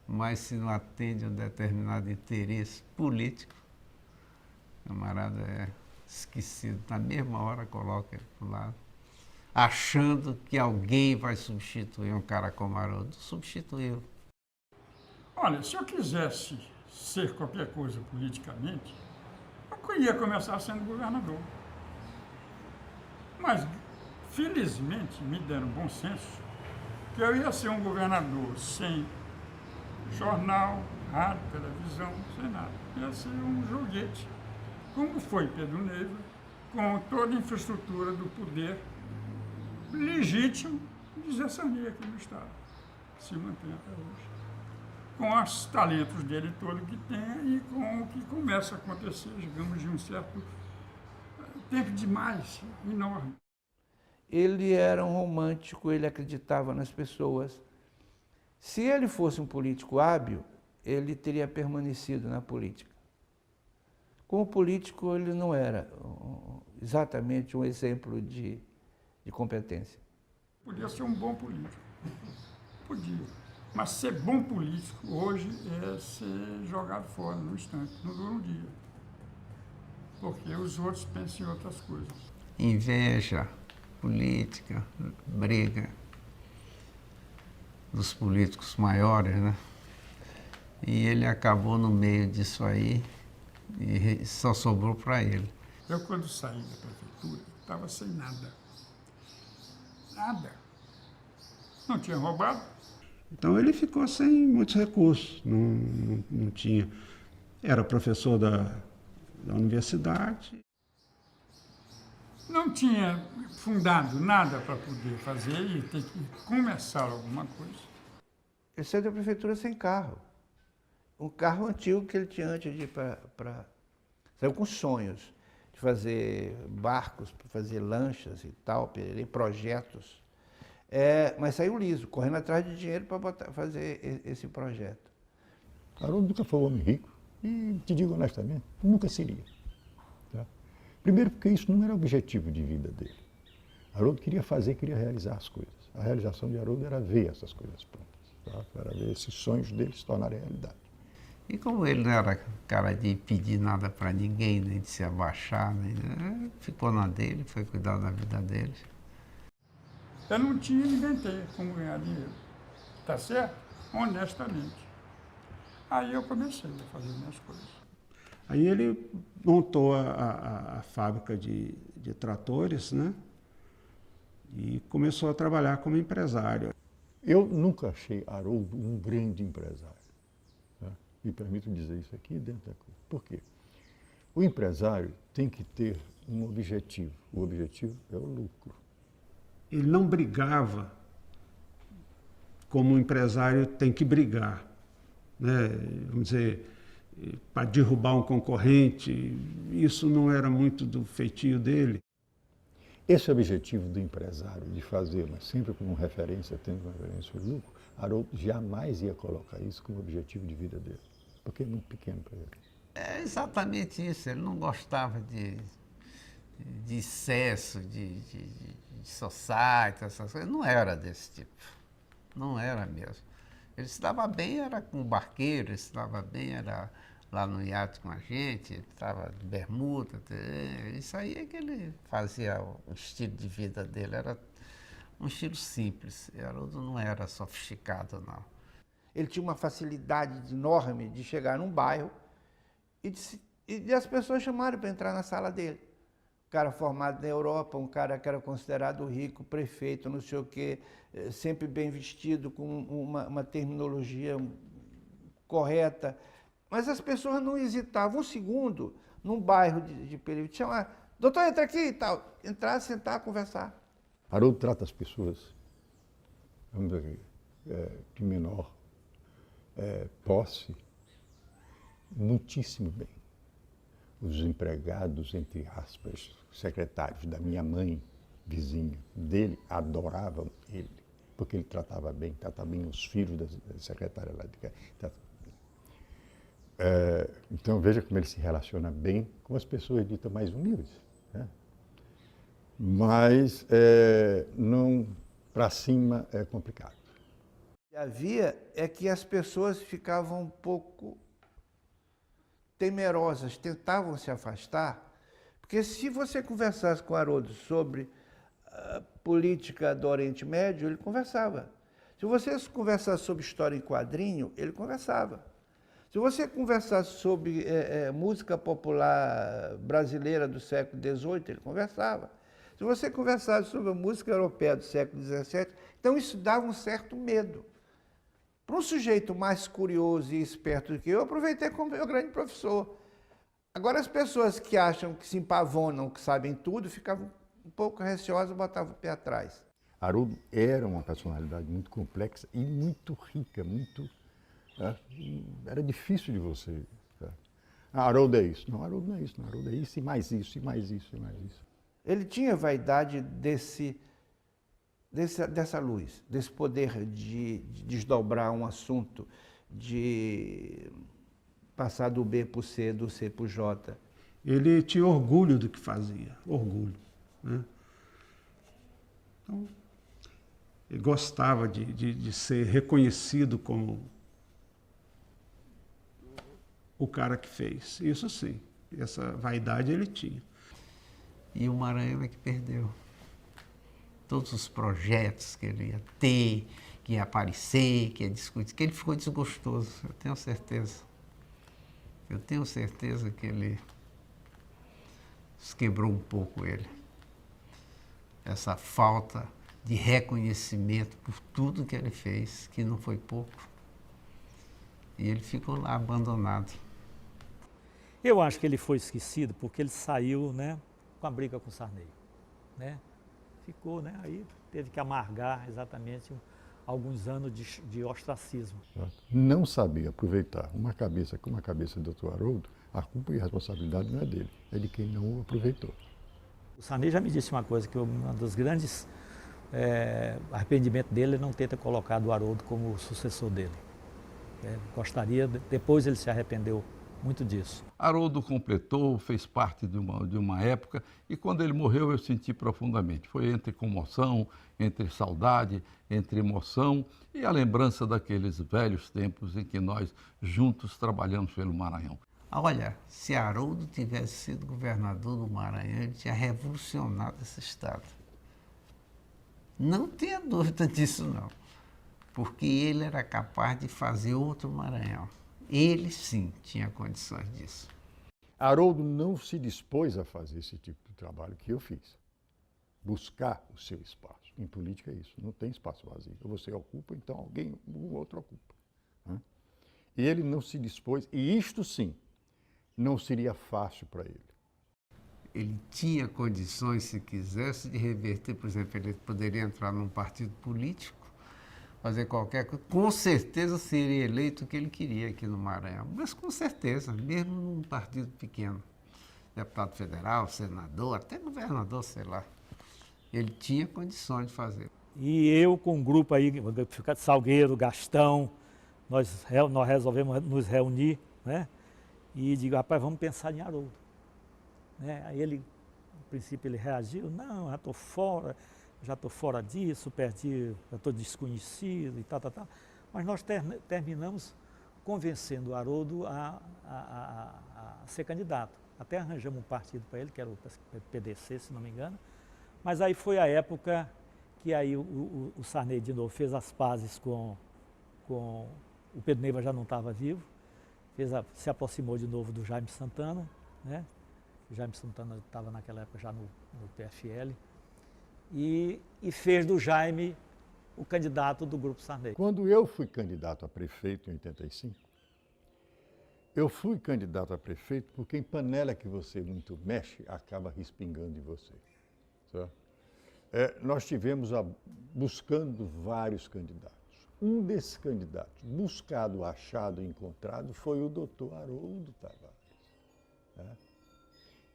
mas se não atende a um determinado interesse político, o camarada é esquecido. Na mesma hora coloca ele para o lado, achando que alguém vai substituir um cara como Haroldo. Substituiu. Olha, se eu quisesse ser qualquer coisa politicamente, eu ia começar sendo governador. Mas, felizmente, me deram bom senso que eu ia ser um governador sem jornal, rádio, televisão, sem nada. Ia ser um joguete, como foi Pedro Neiva, com toda a infraestrutura do poder legítimo de Zé Sarney aqui no Estado, que se mantém até hoje. Com os talentos dele todo que tem e com o que começa a acontecer, digamos, de um certo tempo demais, enorme. Ele era um romântico, ele acreditava nas pessoas. Se ele fosse um político hábil, ele teria permanecido na política. Como político, ele não era exatamente um exemplo de competência. Podia ser um bom político, podia. Mas ser bom político hoje é ser jogado fora no instante, não dura um dia. Porque os outros pensam em outras coisas. Inveja, política, briga dos políticos maiores, né? E ele acabou no meio disso aí e só sobrou para ele. Eu, quando saí da prefeitura, estava sem nada. Nada. Não tinha roubado. Então ele ficou sem muitos recursos, não tinha. Era professor da universidade. Não tinha fundado nada para poder fazer e ter que começar alguma coisa. Ele saiu da prefeitura sem carro. Um carro antigo que ele tinha antes de ir para... Saiu com sonhos de fazer barcos, para fazer lanchas e tal, projetos. Mas saiu liso, correndo atrás de dinheiro para fazer esse projeto. Haroldo nunca foi um homem rico e, te digo honestamente, nunca seria. Tá? Primeiro porque isso não era o objetivo de vida dele. Haroldo queria realizar as coisas. A realização de Haroldo era ver essas coisas prontas, tá? Era ver esses sonhos dele se tornarem realidade. E como ele não era cara de pedir nada para ninguém, nem de se abaixar, ficou na dele, foi cuidar da vida dele. Eu não tinha e inventei como ganhar dinheiro, tá certo? Honestamente. Aí eu comecei a fazer minhas coisas. Aí ele montou a fábrica de tratores, né? E começou a trabalhar como empresário. Eu nunca achei Haroldo um grande empresário. Tá? Me permito dizer isso aqui dentro da coisa. Por quê? O empresário tem que ter um objetivo. O objetivo é o lucro. Ele não brigava como um empresário tem que brigar, né? Vamos dizer, para derrubar um concorrente, isso não era muito do feitio dele. Esse objetivo do empresário de fazer, mas sempre como referência, tendo uma referência ao lucro, Haroldo jamais ia colocar isso como objetivo de vida dele, porque é muito pequeno para ele. É exatamente isso, ele não gostava de excesso, de society, essas coisas, não era desse tipo, não era mesmo. Ele se dava bem, era com o barqueiro, ele se dava bem, era lá no iate com a gente, ele estava de bermuda, isso aí é que ele fazia, o estilo de vida dele era um estilo simples, Haroldo não era sofisticado, não. Ele tinha uma facilidade enorme de chegar num bairro e as pessoas chamarem para entrar na sala dele. Um cara formado na Europa, um cara que era considerado rico, prefeito, não sei o quê, sempre bem vestido, com uma terminologia correta. Mas as pessoas não hesitavam um segundo num bairro de perigo de chamar, doutor, entra aqui e tal. Entrar, sentar, conversar. Haroldo trata as pessoas, vamos dizer, de menor posse, muitíssimo bem. Os empregados, entre aspas, secretários da minha mãe, vizinha dele, adoravam ele, porque ele tratava bem os filhos da secretária lá de casa. Então veja como ele se relaciona bem com as pessoas ditas mais humildes, né? Mas não para cima é complicado. O que havia é que as pessoas ficavam um pouco temerosas, tentavam se afastar, porque se você conversasse com Haroldo sobre a política do Oriente Médio, ele conversava. Se você conversasse sobre história em quadrinho, ele conversava. Se você conversasse sobre música popular brasileira do século XVIII, ele conversava. Se você conversasse sobre a música europeia do século XVII, então isso dava um certo medo. Para um sujeito mais curioso e esperto do que eu aproveitei como meu grande professor. Agora, as pessoas que acham que se empavonam, que sabem tudo, ficavam um pouco receosas, botavam o pé atrás. Haroldo era uma personalidade muito complexa e muito rica, era difícil de você. Haroldo é isso. Não, Haroldo não é isso. Não, Haroldo é isso e mais isso, e mais isso, e mais isso. Ele tinha vaidade dessa luz, desse poder de desdobrar um assunto, de passar do B para o C, do C para o J. Ele tinha orgulho do que fazia, orgulho, né? Então, ele gostava de ser reconhecido como o cara que fez. Isso sim, essa vaidade ele tinha. E o Maranhão é que perdeu. Todos os projetos que ele ia ter, que ia aparecer, que ia discutir, que ele ficou desgostoso, eu tenho certeza. Eu tenho certeza que ele quebrou um pouco ele. Essa falta de reconhecimento por tudo que ele fez, que não foi pouco. E ele ficou lá abandonado. Eu acho que ele foi esquecido porque ele saiu, né, com a briga com o Sarney, né? Ficou, né? Aí teve que amargar exatamente alguns anos de ostracismo. Não saber aproveitar uma cabeça como a cabeça do Dr. Haroldo, a culpa e a responsabilidade não é dele, é de quem não o aproveitou. O Sarney já me disse uma coisa, que um dos grandes arrependimentos dele é não ter colocado o Haroldo como sucessor dele. Gostaria, depois ele se arrependeu muito disso. Haroldo completou, fez parte de uma época, e quando ele morreu eu senti profundamente. Foi entre comoção, entre saudade, entre emoção e a lembrança daqueles velhos tempos em que nós juntos trabalhamos pelo Maranhão. Olha, se Haroldo tivesse sido governador do Maranhão, ele tinha revolucionado esse estado. Não tenha dúvida disso, não. Porque ele era capaz de fazer outro Maranhão. Ele, sim, tinha condições disso. Haroldo não se dispôs a fazer esse tipo de trabalho que eu fiz. Buscar o seu espaço. Em política é isso, não tem espaço vazio. Ou você ocupa, então alguém, o outro ocupa. Né? E ele não se dispôs, e isto sim, não seria fácil para ele. Ele tinha condições, se quisesse, de reverter, por exemplo, ele poderia entrar num partido político, fazer qualquer coisa, com certeza seria eleito o que ele queria aqui no Maranhão, mas com certeza, mesmo num partido pequeno, deputado federal, senador, até governador, sei lá, ele tinha condições de fazer. E eu com um grupo aí, Salgueiro, Gastão, nós resolvemos nos reunir, né? E digo, rapaz, vamos pensar em Haroldo. Né? Aí ele, no princípio, ele reagiu, não, já estou fora disso, perdi, já estou desconhecido e tal. Mas nós terminamos convencendo o Haroldo a ser candidato. Até arranjamos um partido para ele, que era o PDC, se não me engano. Mas aí foi a época que aí o Sarney de novo fez as pazes com o Pedro Neiva, já não estava vivo, se aproximou de novo do Jaime Santana, né? O Jaime Santana estava naquela época já no PFL, e fez do Jaime o candidato do Grupo Sarney. Quando eu fui candidato a prefeito em 85, eu fui candidato a prefeito porque em panela que você muito mexe, acaba respingando em você. Certo? Nós tivemos buscando vários candidatos. Um desses candidatos, buscado, achado, encontrado, foi o doutor Haroldo Tavares. Né?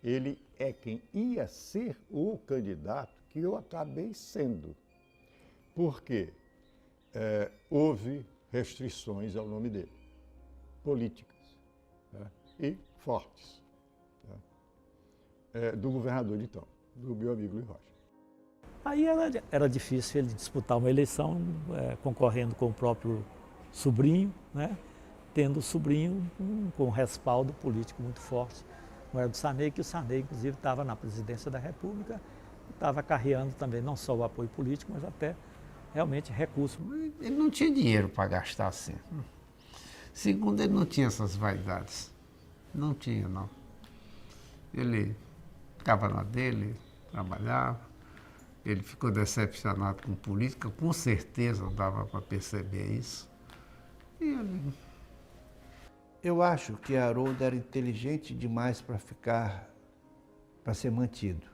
Ele é quem ia ser o candidato que eu acabei sendo. Porque houve restrições ao nome dele, políticas, né? E fortes, né? Do governador de então, do meu amigo Luiz Rocha. Aí era difícil ele disputar uma eleição concorrendo com o próprio sobrinho, né? Tendo o sobrinho com um respaldo político muito forte. Não era do Sarney, que o Sarney, inclusive, estava na presidência da República, estava acarreando também não só o apoio político, mas até realmente recursos. Ele não tinha dinheiro para gastar assim. Segundo, ele não tinha essas vaidades. Não tinha, não. Ele ficava na dele, trabalhava. Ele ficou decepcionado com política, com certeza dava para perceber isso. E ele... Eu acho que Haroldo era inteligente demais para ser mantido.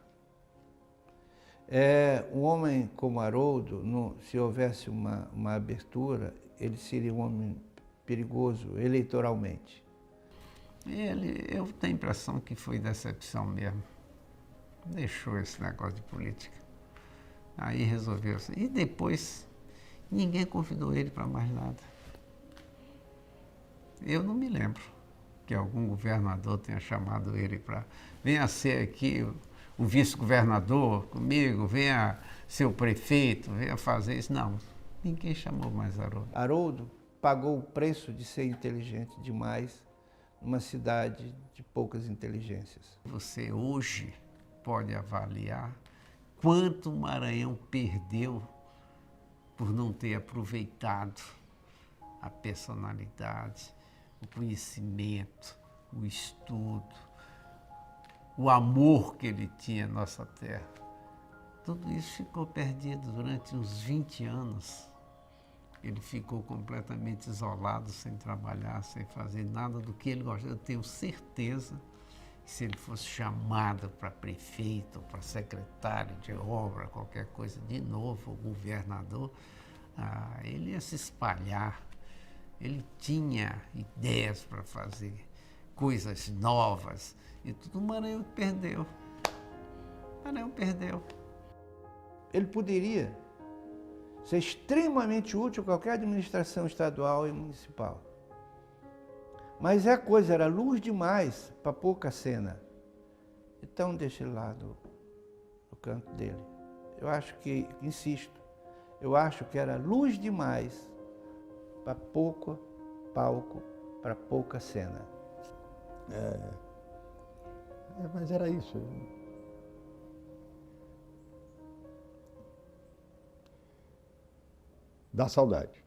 Um homem como Haroldo, se houvesse uma abertura, ele seria um homem perigoso eleitoralmente. Eu tenho a impressão que foi decepção mesmo. Deixou esse negócio de política. Aí resolveu assim. E depois, ninguém convidou ele para mais nada. Eu não me lembro que algum governador tenha chamado ele para... Venha ser aqui o vice-governador comigo, venha ser o prefeito, venha fazer isso. Não, ninguém chamou mais Haroldo. Haroldo pagou o preço de ser inteligente demais numa cidade de poucas inteligências. Você hoje pode avaliar quanto o Maranhão perdeu por não ter aproveitado a personalidade, o conhecimento, o estudo, o amor que ele tinha à nossa terra. Tudo isso ficou perdido durante uns 20 anos. Ele ficou completamente isolado, sem trabalhar, sem fazer nada do que ele gostava. Eu tenho certeza que se ele fosse chamado para prefeito, para secretário de obra, qualquer coisa, de novo, o governador, ele ia se espalhar. Ele tinha ideias para fazer coisas novas e tudo. O Maranhão perdeu. O Maranhão perdeu. Ele poderia ser extremamente útil a qualquer administração estadual e municipal. Mas a coisa era luz demais para pouca cena. Então deixa ele lá no canto dele. Eu acho que, insisto, eu acho que era luz demais para pouco palco, para pouca cena. Mas era isso. Dá saudade.